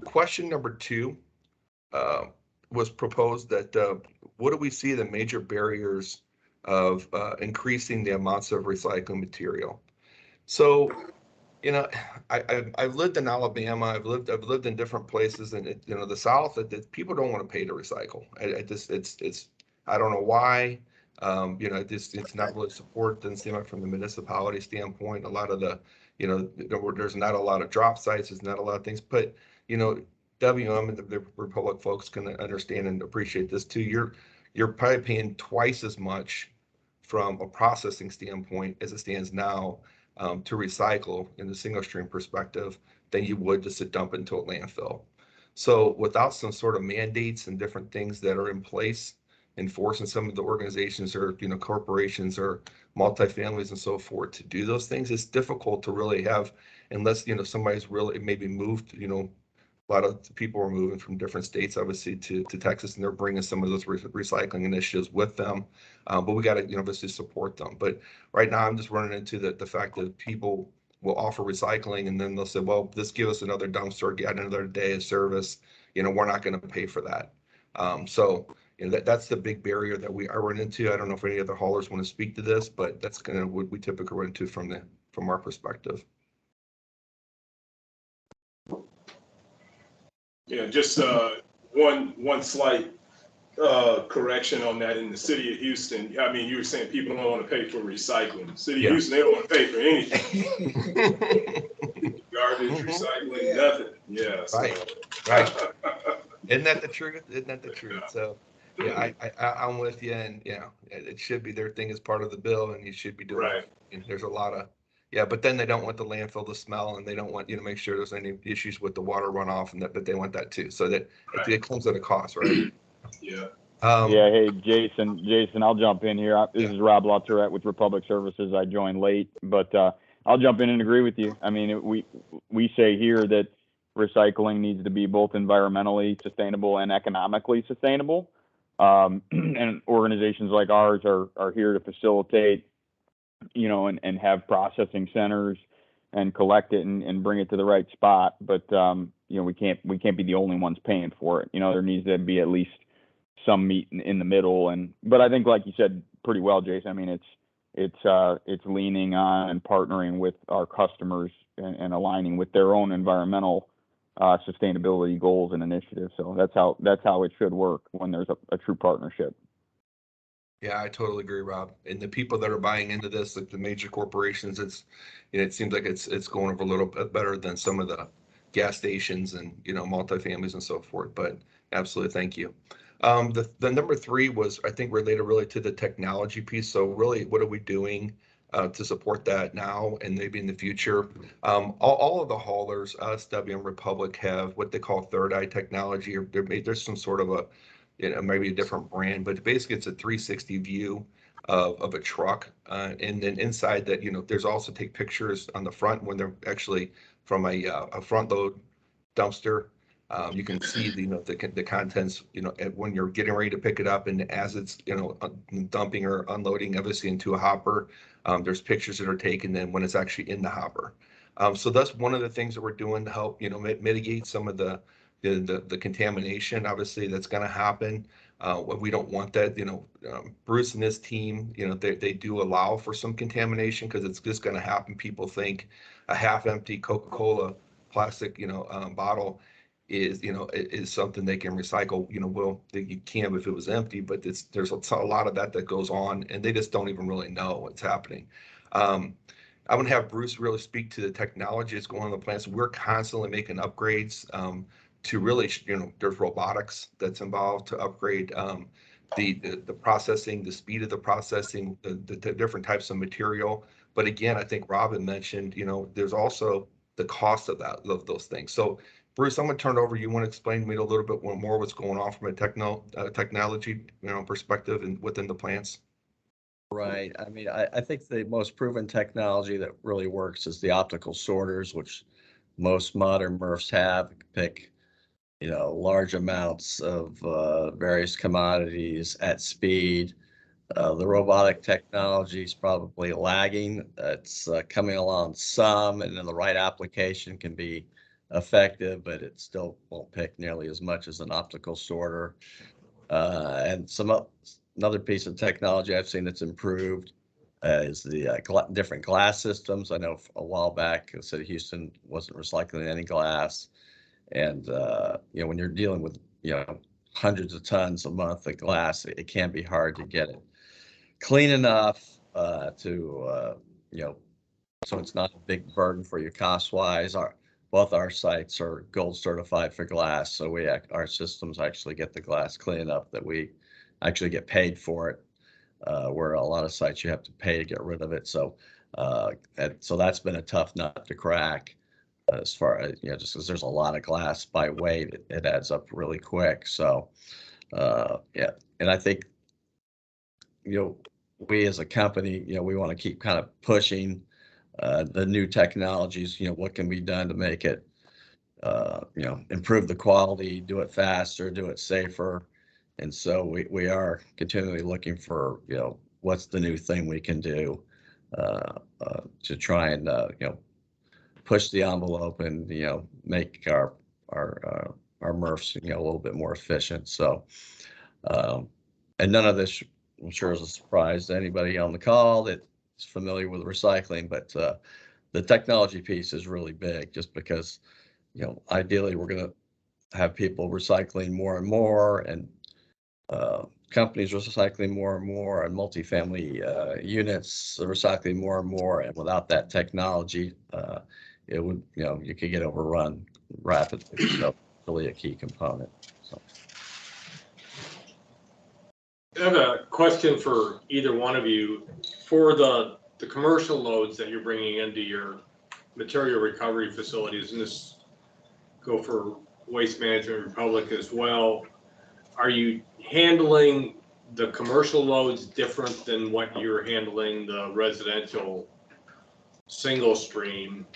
Question number two was proposed that what do we see the major barriers of increasing the amounts of recycling material? So, I've lived in Alabama. I've lived in different places, and the South. That people don't want to pay to recycle. I don't know why. It's not really supported. Doesn't seem like from the municipality standpoint. A lot of the, there's not a lot of drop sites. There's not a lot of things, but WM and the Republic folks can understand and appreciate this too. You're probably paying twice as much from a processing standpoint as it stands now to recycle in the single stream perspective than you would just to dump into a landfill. So without some sort of mandates and different things that are in place enforcing some of the organizations or, corporations or multifamilies and so forth to do those things. It's difficult to really have, unless, somebody's really maybe moved, a lot of people are moving from different states, obviously, to Texas, and they're bringing some of those recycling initiatives with them. But we got to, obviously support them. But right now, I'm just running into the fact that people will offer recycling, and then they'll say, well, just give us another dumpster, get another day of service. We're not going to pay for that. So that's the big barrier that I run into. I don't know if any other haulers want to speak to this, but that's kind of what we typically run into from our perspective. Yeah, just one slight correction on that. In the city of Houston, I mean, you were saying people don't want to pay for recycling. City of Houston, they don't want to pay for anything. Garbage, recycling, nothing. Yeah. So. Right. Isn't that the truth? So yeah, I'm with you, and it should be their thing as part of the bill, and you should be doing it. And there's a lot of but then they don't want the landfill to smell, and they don't want make sure there's any issues with the water runoff, and that, but they want that too. So that it comes at a cost, right? Yeah. Hey, Jason, I'll jump in here. This is Rob LaTourette with Republic Services. I joined late, but I'll jump in and agree with you. I mean, we say here that recycling needs to be both environmentally sustainable and economically sustainable. And organizations like ours are here to facilitate, and have processing centers and collect it and bring it to the right spot. But, we can't be the only ones paying for it. There needs to be at least some meat in the middle. But I think, like you said pretty well, Jason, I mean, it's leaning on and partnering with our customers and aligning with their own environmental sustainability goals and initiatives. So that's how it should work when there's a true partnership. Yeah, I totally agree, Rob. And the people that are buying into this, like the major corporations, it seems like it's going over a little bit better than some of the gas stations and multifamilies and so forth. But absolutely, thank you. The number 3 was, I think, related really to the technology piece. So really, what are we doing to support that now and maybe in the future? All of the haulers, us, WM Republic, have what they call third eye technology, or there's some sort of a maybe a different brand, but basically it's a 360 view of a truck. And then inside that, there's also take pictures on the front when they're actually from a front load dumpster. You can see the contents, when you're getting ready to pick it up, and as it's, dumping or unloading, obviously into a hopper. There's pictures that are taken then when it's actually in the hopper. So that's one of the things that we're doing to help, mitigate some of the contamination, obviously, that's going to happen. We don't want that. Bruce and his team, they do allow for some contamination because it's just going to happen. People think a half-empty Coca-Cola plastic, bottle is something they can recycle. Well, you can if it was empty, but there's a lot of that goes on, and they just don't even really know what's happening. I'm going to have Bruce really speak to the technology that's going on in the plants. We're constantly making upgrades. To really, there's robotics that's involved to upgrade the processing, the speed of the processing, the different types of material. But again, I think Robin mentioned, there's also the cost of those things. So Bruce, I'm going to turn it over. You want to explain to me a little bit more what's going on from a technology, perspective and within the plants? Right. I mean, I think the most proven technology that really works is the optical sorters, which most modern MRFs have. Pick large amounts of various commodities at speed. The robotic technology is probably lagging. It's coming along some, and then the right application can be effective, but it still won't pick nearly as much as an optical sorter. And another piece of technology I've seen that's improved is the different glass systems. I know a while back, the city of Houston wasn't recycling any glass. And, when you're dealing with, hundreds of tons a month of glass, it can be hard to get it clean enough so it's not a big burden for you cost-wise. Both our sites are gold certified for glass, so our systems actually get the glass clean enough that we actually get paid for it, where a lot of sites you have to pay to get rid of it. So that's been a tough nut to crack. As far as, just because there's a lot of glass by weight, it adds up really quick. So, and I think we as a company, we want to keep kind of pushing the new technologies, what can be done to make it, improve the quality, do it faster, do it safer. And so we are continually looking for, what's the new thing we can do to try and, push the envelope and, make our MRFs, a little bit more efficient. So, and none of this, I'm sure, is a surprise to anybody on the call that is familiar with recycling, but the technology piece is really big just because, ideally we're going to have people recycling more and more, and companies recycling more and more, and multifamily units are recycling more and more. And without that technology, it would, you could get overrun rapidly. So really a key component. So. I have a question for either one of you. For the commercial loads that you're bringing into your material recovery facilities, and this go for Waste Management Republic as well, are you handling the commercial loads different than what you're handling the residential single stream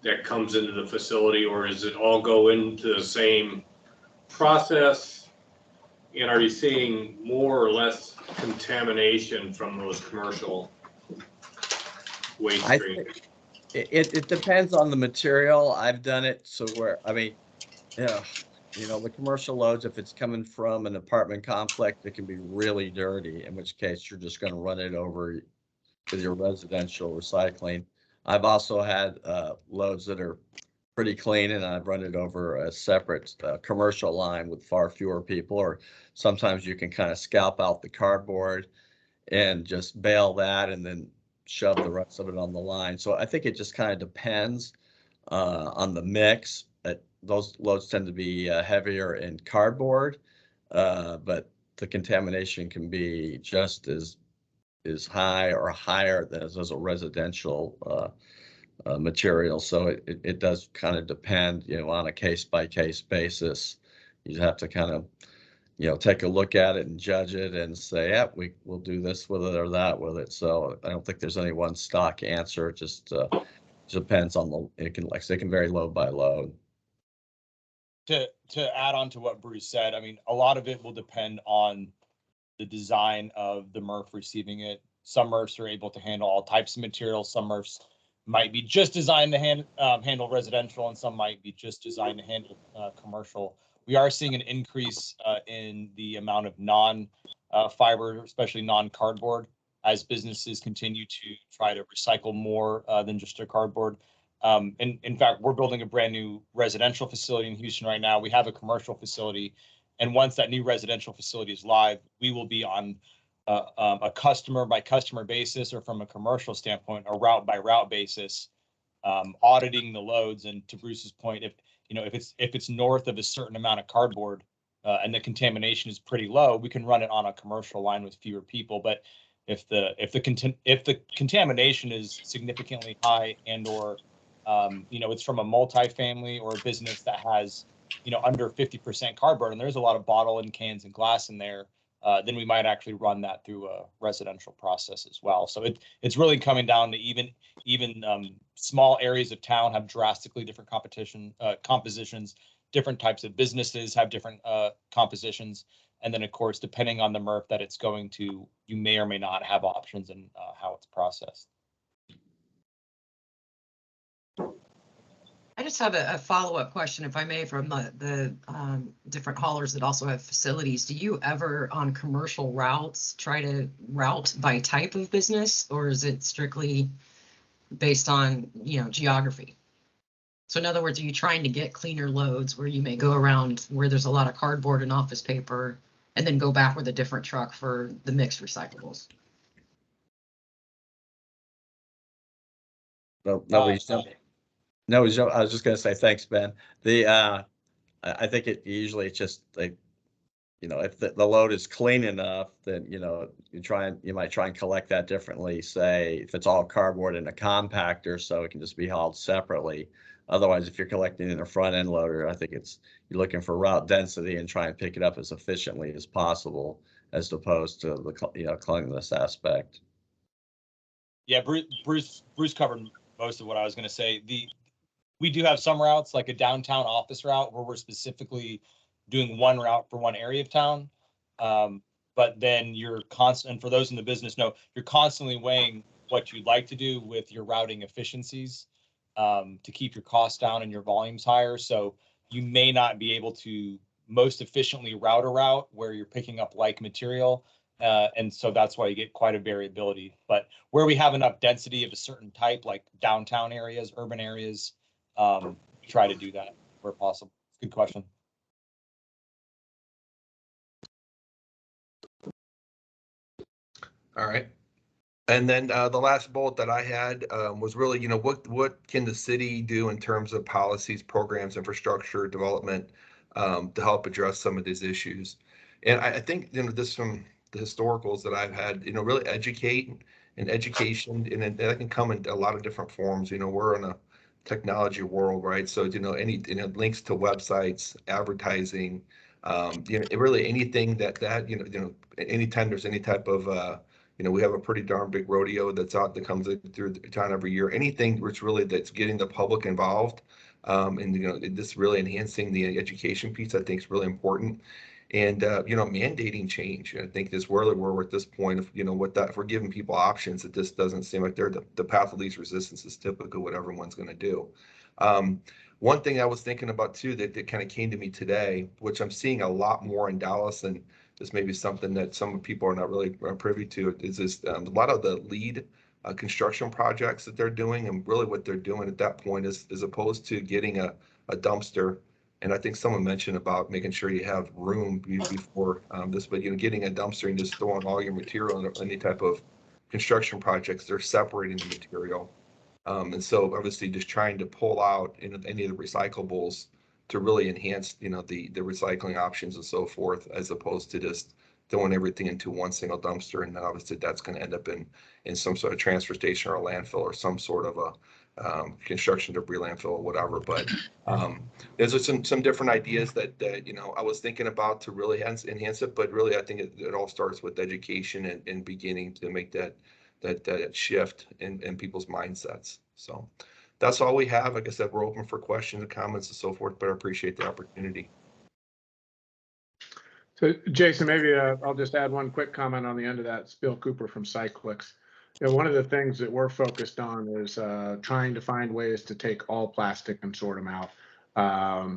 that comes into the facility, or is it all go into the same process? And are you seeing more or less contamination from those commercial waste streams? It depends on the material. I've done it so where, the commercial loads, if it's coming from an apartment complex, it can be really dirty, in which case you're just going to run it over with your residential recycling. I've also had loads that are pretty clean, and I've run it over a separate commercial line with far fewer people, or sometimes you can kind of scalp out the cardboard and just bale that and then shove the rest of it on the line. So I think it just kind of depends on the mix. Those loads tend to be heavier in cardboard, but the contamination can be just as high or higher than as a residential material. So it does kind of depend, on a case-by-case basis. You have to kind of, take a look at it and judge it and say, yeah, we'll do this with it or that with it. So I don't think there's any one stock answer. It just depends on it can vary load by load. To add on to what Bruce said, I mean, a lot of it will depend on the design of the MRF receiving it. Some MRFs are able to handle all types of materials. Some MRFs might be just designed to handle residential, and some might be just designed to handle commercial. We are seeing an increase in the amount of non-fiber, especially non-cardboard, as businesses continue to try to recycle more than just their cardboard. And in fact, we're building a brand new residential facility in Houston right now. We have a commercial facility, and once that new residential facility is live, we will be on a customer by customer basis, or from a commercial standpoint, a route by route basis, auditing the loads. And to Bruce's point, if it's north of a certain amount of cardboard and the contamination is pretty low, we can run it on a commercial line with fewer people. But if the contamination is significantly high, and or it's from a multifamily or a business that has under 50% cardboard, and there's a lot of bottle and cans and glass in there, then we might actually run that through a residential process as well. So it's really coming down to even small areas of town have drastically different compositions. Different types of businesses have different compositions. And then, of course, depending on the MRF that it's going to, you may or may not have options in how it's processed. I just have a follow-up question, if I may, from the different haulers that also have facilities. Do you ever, on commercial routes, try to route by type of business, or is it strictly based on, geography? So in other words, are you trying to get cleaner loads where you may go around where there's a lot of cardboard and office paper, and then go back with a different truck for the mixed recyclables? No, I was just going to say thanks, Ben. I think usually it's just like, if the load is clean enough, then you might try and collect that differently. Say if it's all cardboard in a compactor, so it can just be hauled separately. Otherwise, if you're collecting in a front end loader, I think you're looking for route density and try and pick it up as efficiently as possible. as opposed to the cleanliness aspect. Yeah, Bruce covered most of what I was going to say. We do have some routes, like a downtown office route, where we're specifically doing one route for one area of town. But then you're constant, and for those in the business know, you're constantly weighing what you'd like to do with your routing efficiencies to keep your costs down and your volumes higher. So you may not be able to most efficiently route a route where you're picking up like material. And so that's why you get quite a variability. But where we have enough density of a certain type, like downtown areas, urban areas, try to do that where possible. Good question. All right. And then the last bullet that I had was really, what can the city do in terms of policies, programs, infrastructure development to help address some of these issues? And I think, this from the historicals that I've had, really educate and education, and that can come in a lot of different forms. We're in a technology world, right? So, any links to websites, advertising, really anything that anytime there's any type of we have a pretty darn big rodeo that's out that comes through town every year. Anything which really that's getting the public involved, and this really enhancing the education piece, I think is really important. And mandating change. I think this where we're at this point of with that, if we're giving people options, it just doesn't seem like they're the path of least resistance is typically what everyone's going to do. One thing I was thinking about too that kind of came to me today, which I'm seeing a lot more in Dallas, and this may be something that some people are not really privy to, is this a lot of the lead construction projects that they're doing, and really what they're doing at that point is as opposed to getting a dumpster. And I think someone mentioned about making sure you have room before this, but getting a dumpster and just throwing all your material in any type of construction projects, they're separating the material. And so obviously just trying to pull out any of the recyclables to really enhance, the recycling options and so forth, as opposed to just throwing everything into one single dumpster. And then obviously that's going to end up in some sort of transfer station or a landfill or some sort of a construction debris landfill or whatever. But there's some different ideas that I was thinking about to really enhance it. But really, I think it all starts with education and beginning to make that shift in people's mindsets. So that's all we have. Like I said, we're open for questions and comments and so forth, but I appreciate the opportunity. So Jason, maybe I'll just add one quick comment on the end of that. It's Bill Cooper from Cyclix. One of the things that we're focused on is trying to find ways to take all plastic and sort them out.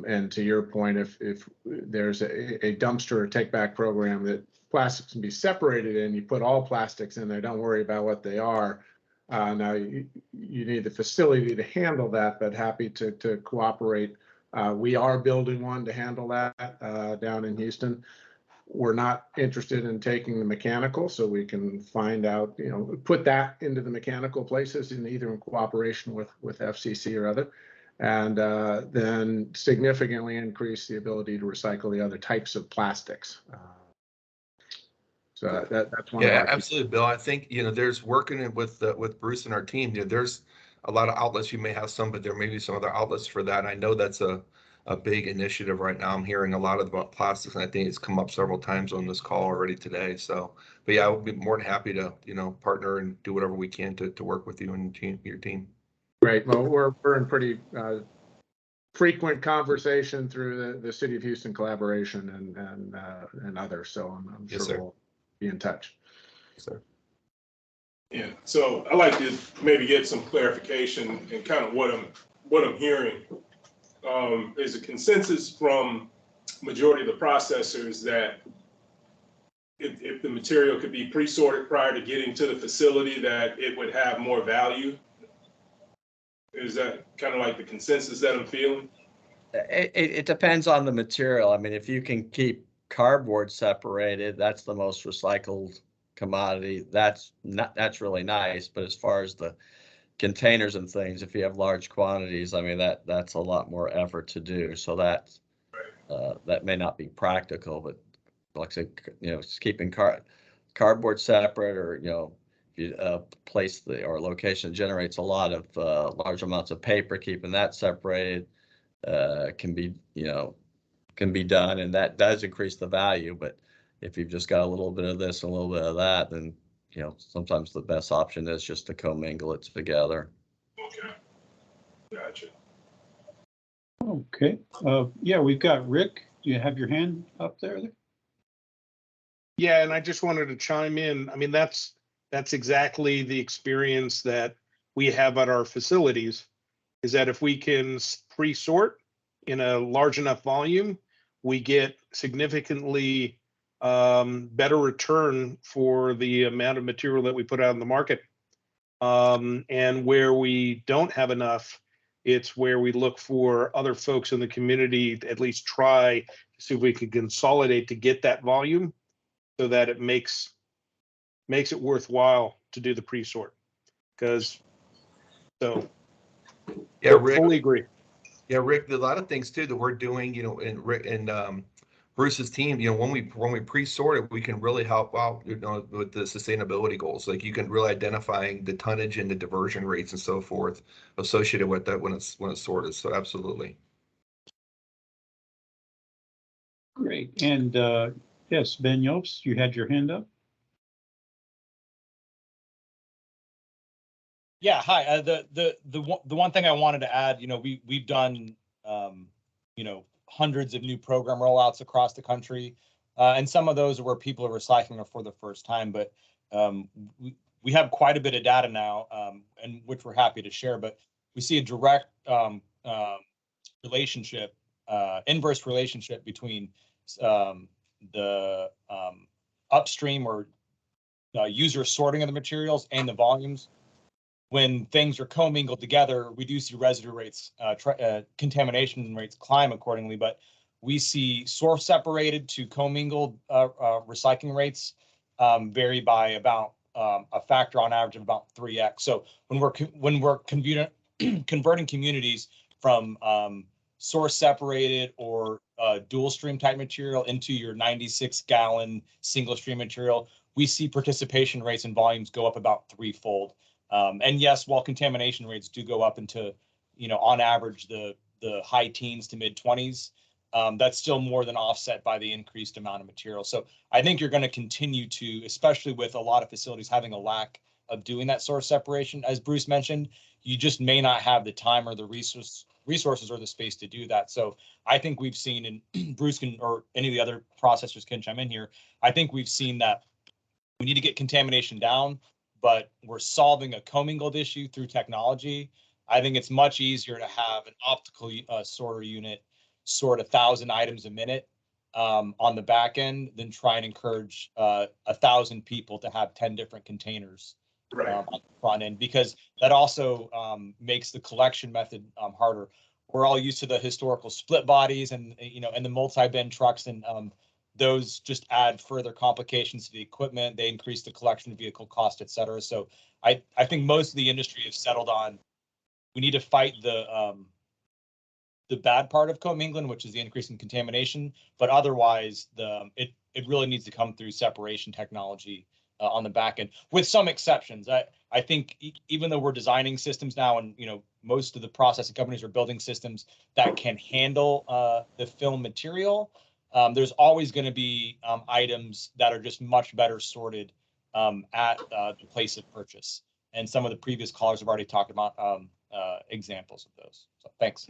And to your point, if there's a dumpster or take back program that plastics can be separated in, you put all plastics in there, don't worry about what they are. Now you need the facility to handle that, but happy to cooperate. We are building one to handle that down in Houston. We're not interested in taking the mechanical, so we can find out, put that into the mechanical places in either in cooperation with FCC or other, and then significantly increase the ability to recycle the other types of plastics. So that's one. Yeah, absolutely, Bill. I think there's working with Bruce and our team. There's a lot of outlets. You may have some, but there may be some other outlets for that. And I know that's a big initiative right now. I'm hearing a lot about plastics, and I think it's come up several times on this call already today. So, but yeah, I would be more than happy to partner and do whatever we can to work with you and your team. Great. Well, we're in pretty frequent conversation through the City of Houston collaboration and others. So I'm sure we'll be in touch. Yes, sir. Yeah. So I'd like to maybe get some clarification and kind of what I'm hearing. Is a consensus from majority of the processors that if the material could be pre-sorted prior to getting to the facility, that it would have more value? Is that kind of like the consensus that I'm feeling? It depends on the material. I mean, if you can keep cardboard separated, that's the most recycled commodity. That's really nice. But as far as the containers and things, if you have large quantities, I mean, that's a lot more effort to do. So that may not be practical, but like I said, just keeping cardboard separate, or if you place or location generates a lot of large amounts of paper, keeping that separated can be done, and that does increase the value. But if you've just got a little bit of this and a little bit of that, then, you know, sometimes the best option is just to commingle it together. Okay. Gotcha. Okay, yeah, we've got Rick. Do you have your hand up there? Yeah, and I just wanted to chime in. I mean, that's exactly the experience that we have at our facilities, is that if we can pre-sort in a large enough volume, we get significantly better return for the amount of material that we put out in the market. And where we don't have enough, it's where we look for other folks in the community to at least try to see if we can consolidate to get that volume, so that it makes it worthwhile to do the pre-sort. Because yeah, Rick, fully agree. Yeah, Rick, a lot of things too that we're doing, you know, and Rick and Bruce's team, you know, when we pre-sort it, we can really help out, you know, with the sustainability goals. Like you can really identifying the tonnage and the diversion rates and so forth associated with that when it's sorted. So absolutely. Great. And yes, Ben Yopes, you had your hand up. Yeah, hi. The one thing I wanted to add, you know, we've done you know, hundreds of new program rollouts across the country, and some of those are where people are recycling for the first time. But we have quite a bit of data now, and which we're happy to share. But we see a direct relationship, inverse relationship between the upstream or user sorting of the materials and the volumes. When things are commingled together, we do see residue rates, contamination rates climb accordingly, but we see source separated to commingled recycling rates vary by about a factor on average of about 3x. So when we're converting communities from source separated or dual stream type material into your 96 gallon single stream material, we see participation rates and volumes go up about threefold. And yes, while contamination rates do go up into, you know, on average, the high teens to mid 20s, that's still more than offset by the increased amount of material. So I think you're going to continue to, especially with a lot of facilities having a lack of doing that source separation, as Bruce mentioned, you just may not have the time or the resources or the space to do that. So I think we've seen, and Bruce can, or any of the other processors can chime in here, I think we've seen that we need to get contamination down, but we're solving a commingled issue through technology. I think it's much easier to have an optical sorter unit sort 1,000 items a minute on the back end than try and encourage 1,000 people to have 10 different containers on the front end, because that also makes the collection method harder. We're all used to the historical split bodies and, you know, and the multi-bin trucks, and those just add further complications to the equipment. They increase the collection vehicle cost, et cetera. So I think most of the industry has settled on, we need to fight the bad part of commingling, which is the increase in contamination, but otherwise it really needs to come through separation technology on the back end, with some exceptions. I think even though we're designing systems now, and, you know, most of the processing companies are building systems that can handle the film material, there's always going to be items that are just much better sorted at the place of purchase. And some of the previous callers have already talked about examples of those. So thanks.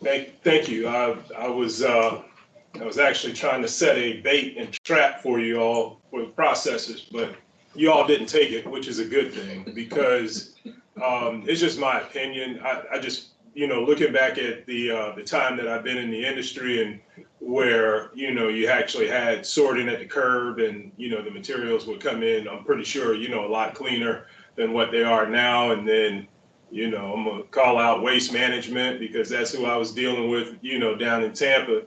Thank you. I was actually trying to set a bait and trap for you all, for the processors, but you all didn't take it, which is a good thing, because it's just my opinion. I just, you know, looking back at the time that I've been in the industry, and where, you know, you actually had sorting at the curb, and, you know, the materials would come in, I'm pretty sure, you know, a lot cleaner than what they are now. And then, you know, I'm gonna call out Waste Management, because that's who I was dealing with, you know, down in Tampa.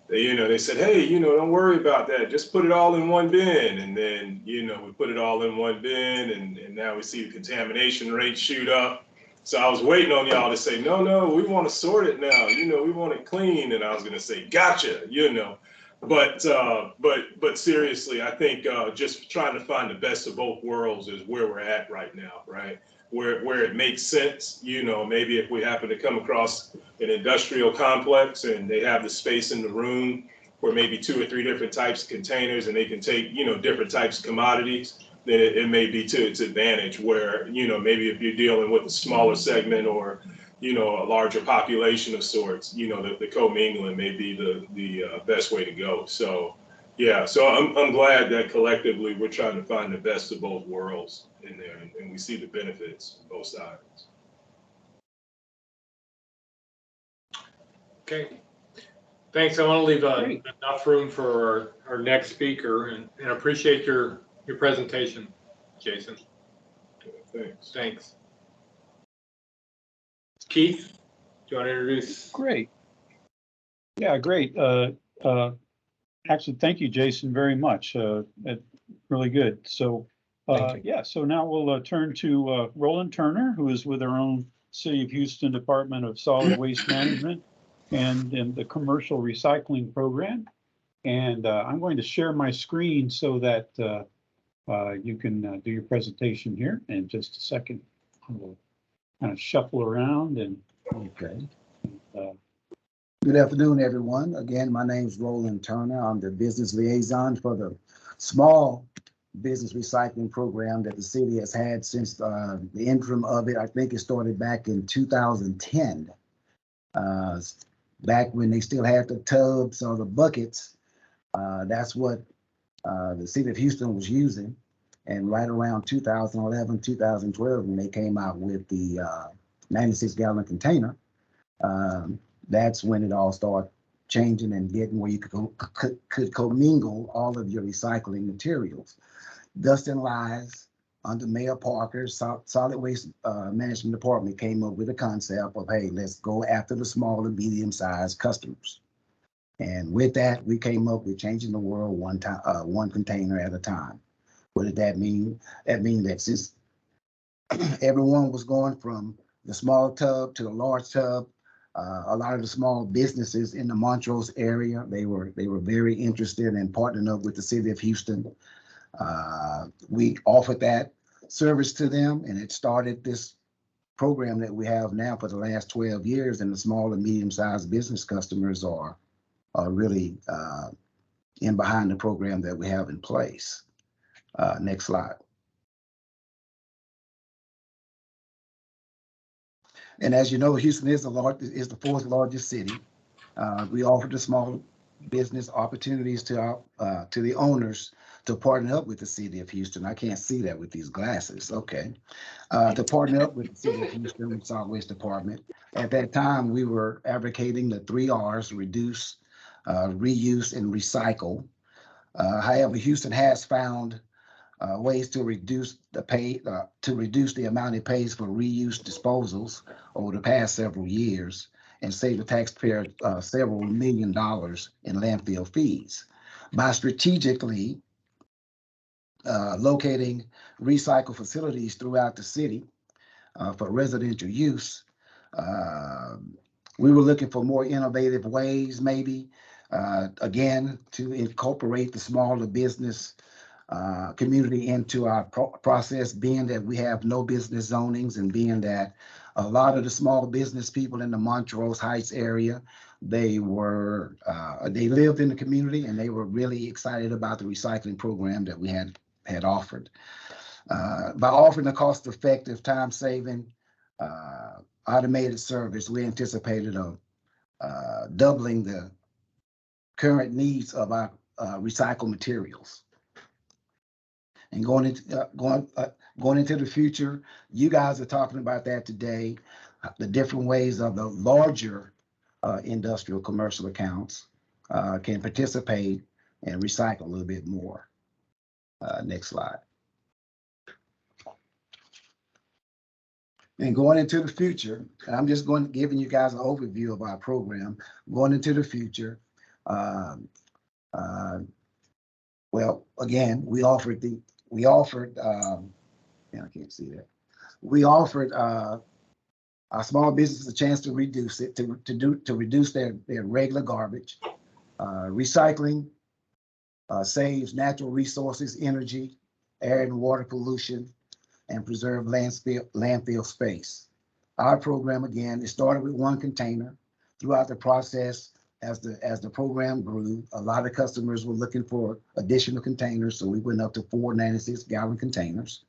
They said, hey, you know, don't worry about that. Just put it all in one bin. And then, you know, we put it all in one bin, and now we see the contamination rate shoot up. So I was waiting on y'all to say, no, we want to sort it now. You know, we want it clean. And I was going to say, gotcha, you know. But seriously, I think just trying to find the best of both worlds is where we're at right now, right? Where it makes sense, you know, maybe if we happen to come across an industrial complex and they have the space in the room or maybe 2 or 3 different types of containers, and they can take, you know, different types of commodities, then it may be to its advantage where, you know, maybe if you're dealing with a smaller segment or, you know, a larger population of sorts, you know, the commingling may be the best way to go. So, yeah, so I'm glad that collectively we're trying to find the best of both worlds in there, and we see the benefits on both sides. Okay. Thanks. I want to leave enough room for our next speaker and appreciate your presentation, Jason. Thanks. Thanks. Keith, do you want to introduce? Great. Yeah, great. Actually, thank you, Jason, very much. Really good. So, yeah, so now we'll turn to Roland Turner, who is with our own City of Houston Department of Solid Waste Management and the Commercial Recycling Program. And I'm going to share my screen so that you can do your presentation here in just a second. We'll kind of shuffle around and okay. Good afternoon, everyone. Again, my name is Roland Turner. I'm the business liaison for the small business recycling program that the city has had since the interim of it. I think it started back in 2010, back when they still had the tubs or the buckets. That's what the city of Houston was using. And right around 2011, 2012, when they came out with the 96-gallon container, that's when it all started changing and getting where you could commingle all of your recycling materials. Dustin Lies, under Mayor Parker's Solid Waste Management Department, came up with a concept of, hey, let's go after the small and medium-sized customers. And with that, we came up with changing the world one container at a time. What did that mean? That means that since everyone was going from the small tub to the large tub, a lot of the small businesses in the Montrose area, they were very interested in partnering up with the city of Houston. We offered that service to them, and it started this program that we have now for the last 12 years, and the small and medium-sized business customers are really in behind the program that we have in place. Next slide. And as you know, Houston is the fourth largest city. We offer the small business opportunities to the owners to partner up with the city of Houston. I can't see that with these glasses. Okay. To partner up with the city of Houston Solid Waste Department. At that time, we were advocating the 3 R's: reduce, reuse, and recycle. However, Houston has found ways to reduce the amount it pays for reuse disposals over the past several years and save the taxpayer several $1 million in landfill fees by strategically locating recycle facilities throughout the city for residential use. We were looking for more innovative ways, maybe, again, to incorporate the smaller business community into our process, being that we have no business zonings and being that a lot of the small business people in the Montrose Heights area, they lived in the community and they were really excited about the recycling program that we had offered. By offering a cost-effective, time-saving, automated service, we anticipated doubling the current needs of our recycled materials. And going into the future, you guys are talking about that today, the different ways of the larger industrial commercial accounts can participate and recycle a little bit more. Next slide. And going into the future, I'm just giving you guys an overview of our program. Going into the future, well, again, we offered I can't see that. We offered our small businesses a chance to reduce it, to reduce their regular garbage. Recycling saves natural resources, energy, air and water pollution, and preserve landfill space. Our program, again, it started with one container. Throughout the process, as the program grew, a lot of customers were looking for additional containers, so we went up to 4 96-gallon containers.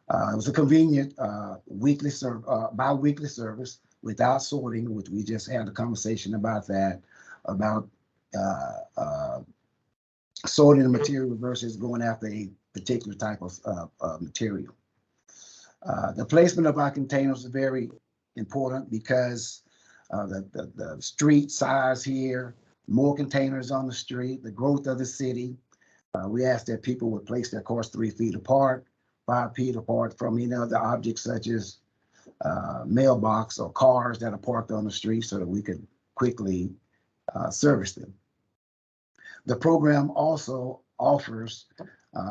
It was a convenient bi-weekly service without sorting, which we just had a conversation about that, about sorting the material versus going after a particular type of material. The placement of our containers is very important because the street size here, more containers on the street, the growth of the city. We asked that people would place their cars 3 feet apart, 5 feet apart from any other objects such as mailbox or cars that are parked on the street so that we could quickly service them. The program also offers,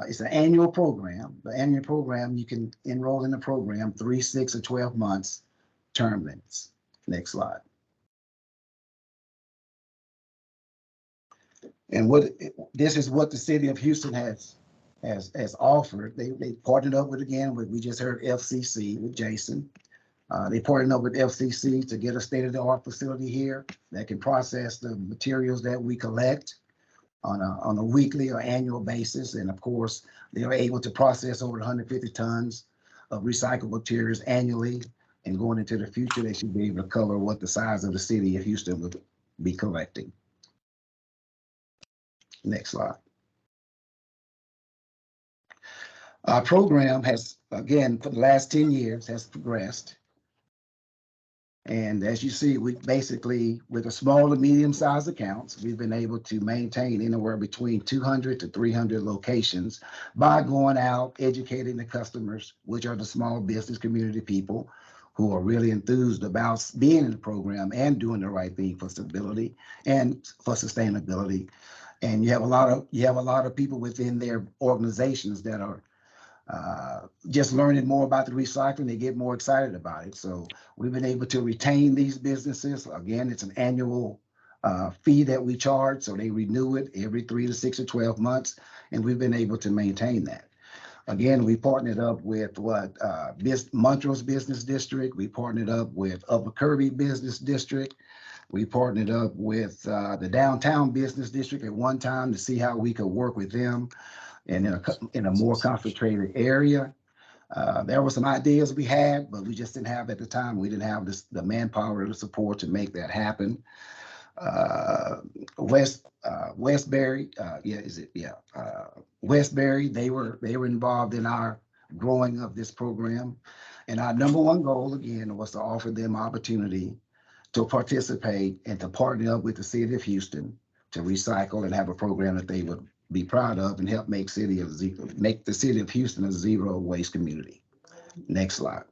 it's an annual program. The annual program, you can enroll in the program 3, 6, or 12 months term limits. Next slide. And this is what the city of Houston has offered. They partnered up with, again, we just heard FCC with Jason. They partnered up with FCC to get a state-of-the-art facility here that can process the materials that we collect on a weekly or annual basis. And of course, they are able to process over 150 tons of recycled materials annually. And going into the future, they should be able to cover what the size of the city of Houston would be collecting. Next slide. Our program has, again, for the last 10 years, has progressed. And as you see, we basically, with a small to medium-sized accounts, we've been able to maintain anywhere between 200 to 300 locations by going out, educating the customers, which are the small business community people who are really enthused about being in the program and doing the right thing for stability and for sustainability. And you have a lot of people within their organizations that are just learning more about the recycling. They get more excited about it. So we've been able to retain these businesses. Again, it's an annual fee that we charge. So they renew it every 3 to 6 or 12 months. And we've been able to maintain that. Again, we partnered up with Montrose Business District. We partnered up with Upper Kirby Business District. We partnered up with the Downtown Business District at one time to see how we could work with them and in a more concentrated area. There were some ideas we had, but we just didn't have at the time. We didn't have the manpower or the support to make that happen. Westbury, Westbury, they were involved in our growing of this program. And our number one goal, again, was to offer them opportunity to participate and to partner up with the city of Houston to recycle and have a program that they would be proud of and help make the city of Houston a zero waste community. Next slide.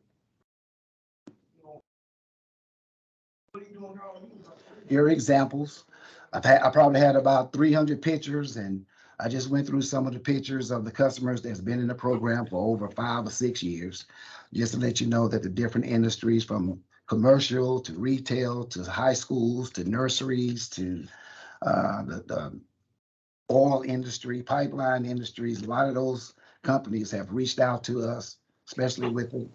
Here are examples. I probably had about 300 pictures, and I just went through some of the pictures of the customers that's been in the program for over 5 or 6 years, just to let you know that the different industries, from commercial to retail to high schools to nurseries to the oil industry, pipeline industries, a lot of those companies have reached out to us, especially with the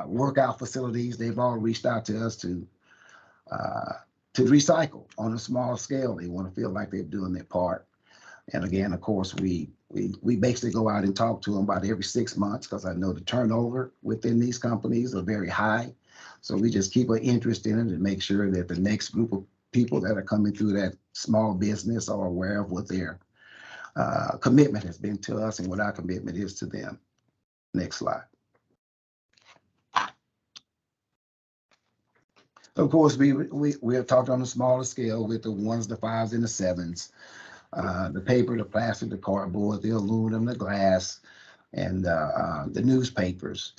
workout facilities. They've all reached out to us to recycle on a small scale. They want to feel like they're doing their part. And again, of course, we basically go out and talk to them about every 6 months, because I know the turnover within these companies are very high. So we just keep an interest in it and make sure that the next group of people that are coming through that small business are aware of what their commitment has been to us and what our commitment is to them. Next slide. Of course, we have talked on a smaller scale with the 1s, the 5s, and the 7s. The paper, the plastic, the cardboard, the aluminum, the glass, and the newspapers.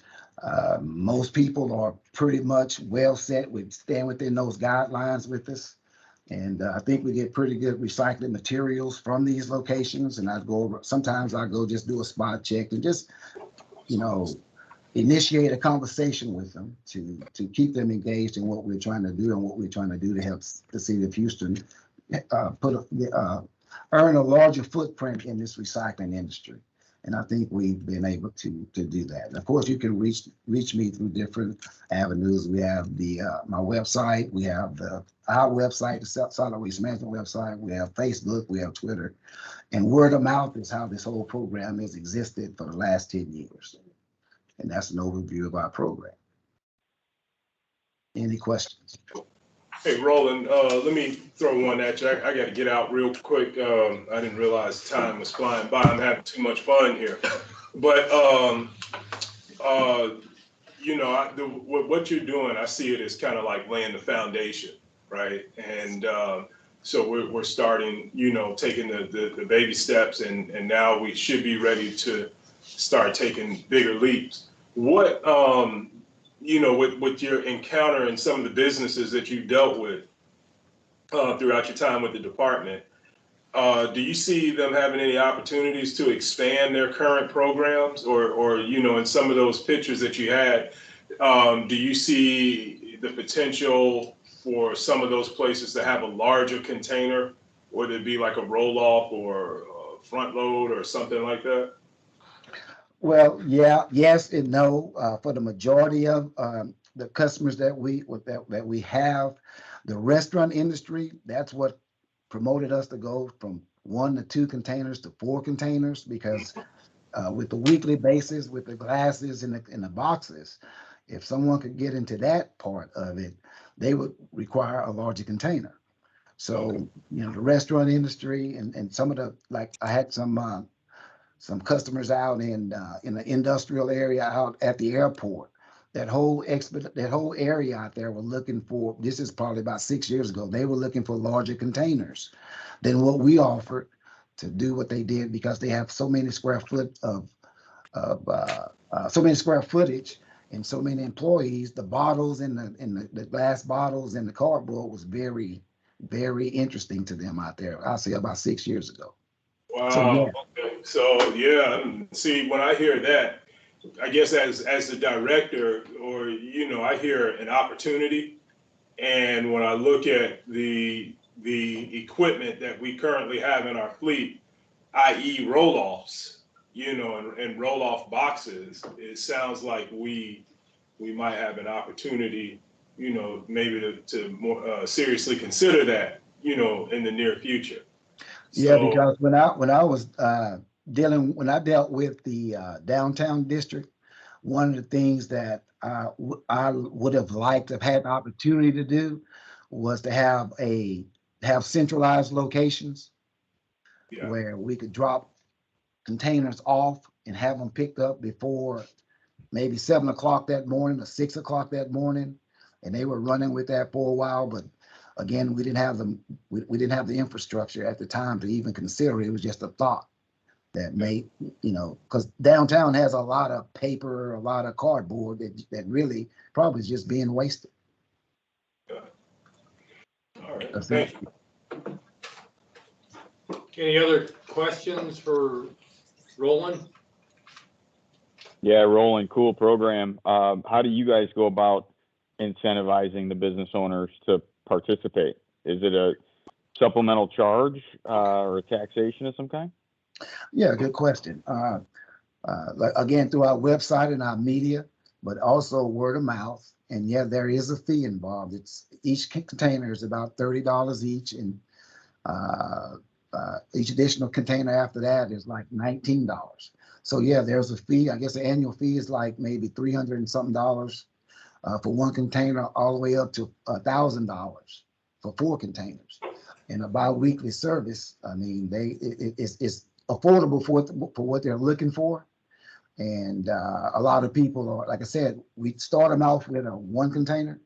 Most people are pretty much well set with staying within those guidelines with us. And I think we get pretty good recycling materials from these locations. And sometimes I go just do a spot check and just, initiate a conversation with them to keep them engaged in what we're trying to do and what we're trying to do to help the city of Houston earn a larger footprint in this recycling industry. And I think we've been able to do that. And of course, you can reach me through different avenues. We have the my website. We have our website, the Solid Waste Management website. We have Facebook. We have Twitter. And word of mouth is how this whole program has existed for the last 10 years. And that's an overview of our program. Any questions? Hey, Roland, let me throw one at you. I got to get out real quick. I didn't realize time was flying by. I'm having too much fun here. But, you know, what you're doing, I see it as kind of like laying the foundation, right? And so we're starting, you know, taking the baby steps, and now we should be ready to start taking bigger leaps. What, you know, with your encounter in some of the businesses that you dealt with throughout your time with the department, do you see them having any opportunities to expand their current programs, or you know, in some of those pictures that you had, do you see the potential for some of those places to have a larger container, or there be like a roll-off or a front load or something like that? Well, yeah, yes and no. For the majority of the customers that we have, the restaurant industry, that's what promoted us to go from 1 to 2 containers to 4 containers, because with the weekly basis, with the glasses in the boxes, if someone could get into that part of it, they would require a larger container. So, you know, the restaurant industry and some of the, like I had some customers out in the industrial area out at the airport. That whole area out there were looking for, this is probably about 6 years ago, they were looking for larger containers than what we offered to do what they did, because they have so many square foot of so many square footage and so many employees. The bottles and the glass bottles and the cardboard was very, very interesting to them out there. I'll say about 6 years ago. Wow. So, yeah. Okay. So yeah, see, when I hear that, I guess as the director, or you know, I hear an opportunity, and when I look at the equipment that we currently have in our fleet, i.e. roll-offs, you know, and roll-off boxes, it sounds like we might have an opportunity, you know, maybe to more seriously consider that, you know, in the near future. Yeah, because when I was when I dealt with the downtown district, one of the things that I would have liked to have had an opportunity to do was to have centralized locations where we could drop containers off and have them picked up before maybe 7 o'clock that morning or 6 o'clock that morning, and they were running with that for a while. But again, we didn't have the infrastructure at the time to even consider it. It was just a thought that made, you know, because downtown has a lot of paper, a lot of cardboard that really probably is just being wasted. All right. Thank you. Any other questions for Roland? Yeah, Roland, cool program. How do you guys go about incentivizing the business owners to participate? Is it a supplemental charge or a taxation of some kind? Yeah, good question. Like, again, through our website and our media, but also word of mouth. And yeah, there is a fee involved. It's each container is about $30 each, and each additional container after that is like $19. So yeah, there's a fee. I guess the annual fee is like maybe $300 and something for one container, all the way up to $1,000 for 4 containers. And a bi-weekly service, I mean, it's affordable for what they're looking for. And a lot of people are, like I said, we start them off with a 1 container,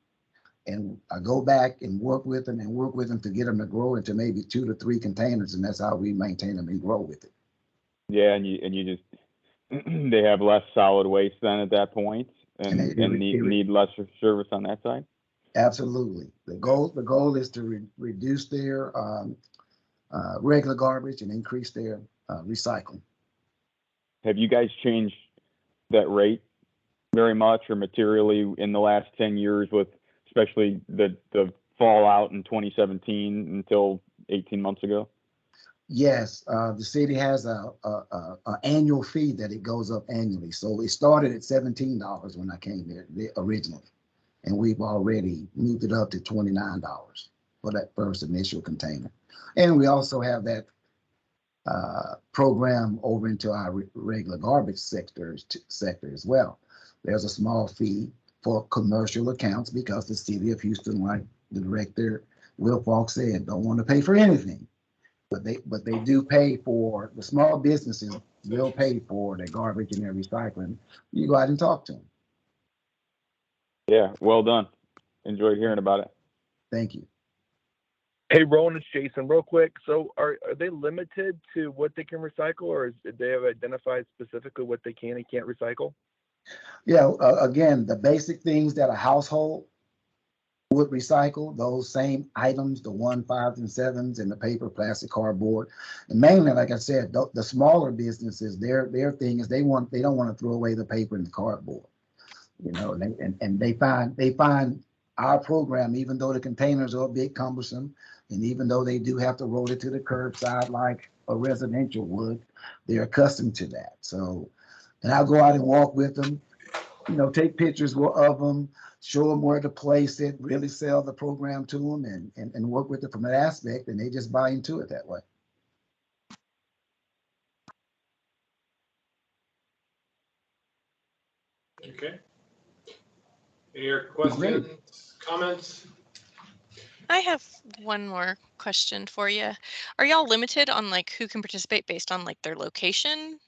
and I go back and work with them to get them to grow into maybe 2 to 3 containers, and that's how we maintain them and grow with it. Yeah, and you just they have less solid waste then at that point, and need less service on that side. Absolutely. The goal is to reduce their regular garbage and increase their recycling. Have you guys changed that rate very much or materially in the last 10 years, with especially the fallout in 2017 until 18 months ago? Yes, the city has a annual fee that it goes up annually. So it started at $17 when I came there originally, and we've already moved it up to $29 for that first initial container. And we also have that program over into our regular garbage sector as well. There's a small fee for commercial accounts because the city of Houston, like the director Will Falk said, don't want to pay for anything. But they do pay for, the small businesses will pay for their garbage and their recycling. You go out and talk to them. Yeah, well done. Enjoyed hearing about it. Thank you. Hey, Roland, it's Jason. Real quick. So are they limited to what they can recycle, or did they have identified specifically what they can and can't recycle? Yeah, again, the basic things that a household would recycle, those same items, the 1, 5, and 7s, and the paper, plastic, cardboard. And mainly, like I said, the smaller businesses, their thing is they don't want to throw away the paper and the cardboard. You know, and they find our program, even though the containers are a bit cumbersome, and even though they do have to roll it to the curbside like a residential would, they're accustomed to that. So, and I'll go out and walk with them, you know, take pictures of them, show them where to place it, really sell the program to them, and work with it from that aspect, and they just buy into it that way. Okay. Any other questions, comments? I have one more question for you. Are y'all limited on like who can participate based on like their location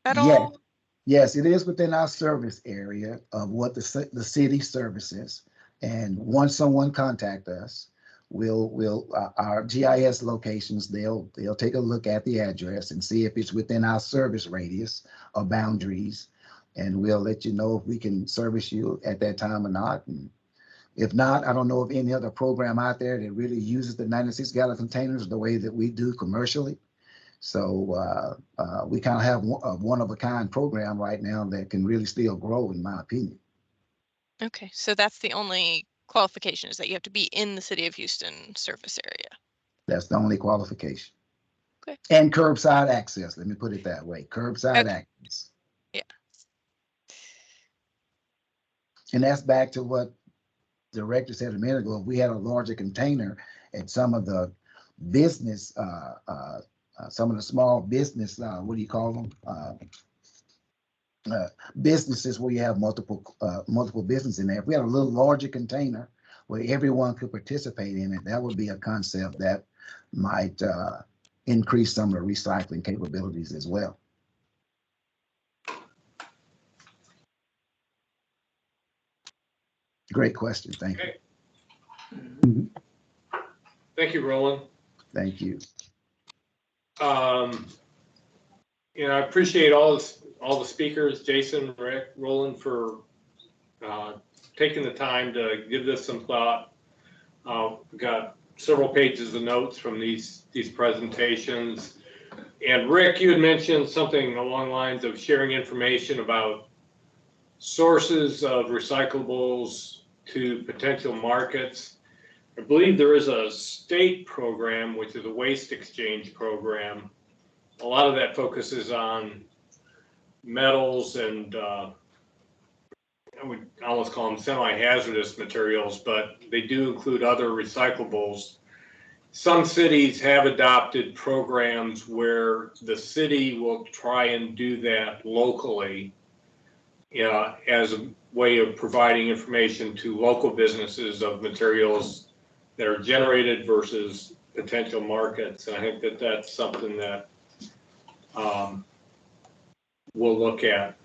at all? Yes, it is within our service area of what the city services. And once someone contact us, we'll our GIS locations, they'll take a look at the address and see if it's within our service radius or boundaries. And we'll let you know if we can service you at that time or not. And if not, I don't know of any other program out there that really uses the 96-gallon containers the way that we do commercially. So we kind of have a one-of-a-kind program right now that can really still grow, in my opinion. Okay, so that's the only qualification, is that you have to be in the city of Houston service area. That's the only qualification. Okay. And curbside access, let me put it that way, curbside access. Yeah. And that's back to what the director said a minute ago. If we had a larger container at some of the business, some of the small business, what do you call them? Businesses where you have multiple businesses in there. If we had a little larger container where everyone could participate in it, that would be a concept that might increase some of the recycling capabilities as well. Great question. Thank you. Thank you, Roland. Thank you. You know, I appreciate all the speakers, Jason, Rick, Roland, for taking the time to give this some thought. We've got several pages of notes from these presentations. And Rick, you had mentioned something along the lines of sharing information about sources of recyclables to potential markets. I believe there is a state program, which is a waste exchange program. A lot of that focuses on metals and I would almost call them semi-hazardous materials, but they do include other recyclables. Some cities have adopted programs where the city will try and do that locally, as a way of providing information to local businesses of materials that are generated versus potential markets. And I think that that's something that we'll look at.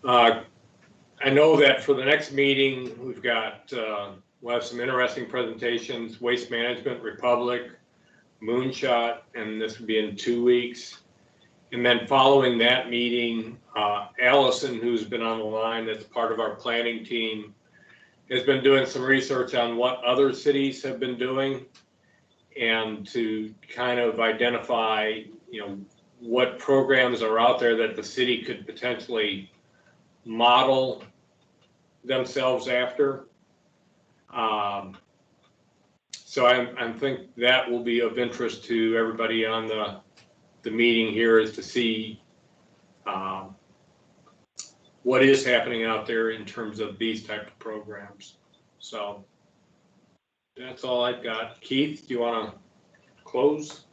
I know that for the next meeting, we've got, we'll have some interesting presentations, Waste Management Republic, Moonshot, and this will be in 2 weeks. And then following that meeting, Allison, who's been on the line, that's part of our planning team, has been doing some research on what other cities have been doing and to kind of identify, what programs are out there that the city could potentially model themselves after. So I think that will be of interest to everybody on the meeting here, is to see what is happening out there in terms of these type of programs. So that's all I've got. Keith, do you want to close?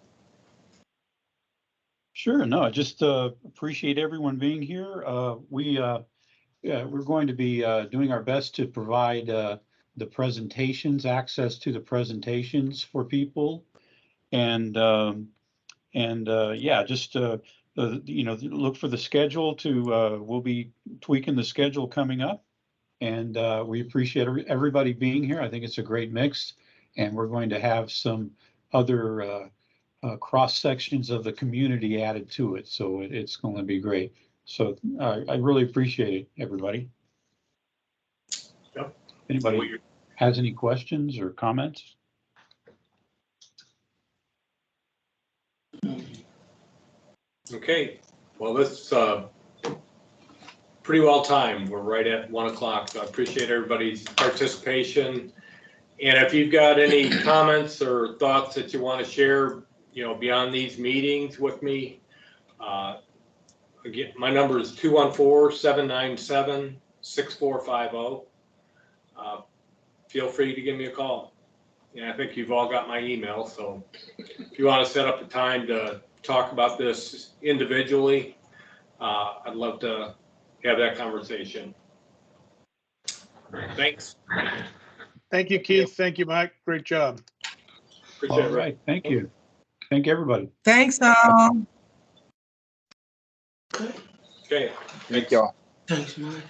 Sure. No, I just appreciate everyone being here. We're going to be doing our best to provide the presentations, access to the presentations for people, and yeah, just look for the schedule to. We'll be tweaking the schedule coming up, and we appreciate everybody being here. I think it's a great mix, and we're going to have some other cross sections of the community added to it, so it's going to be great. So I really appreciate it, everybody. Yep. Anybody has any questions or comments? Okay, well, this pretty well timed. We're right at 1 o'clock, so I appreciate everybody's participation. And if you've got any comments or thoughts that you want to share, beyond these meetings with me, again, my number is 214-797-6450. Feel free to give me a call. And I think you've all got my email, so if you want to set up a time to talk about this individually, I'd love to have that conversation. Thanks. Thank you, Keith. Thank you, Mike. Great job. Appreciate All right. Thank you. Thank everybody. Thanks, Okay. Thank y'all. Thanks, Mike.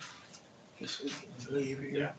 Yeah.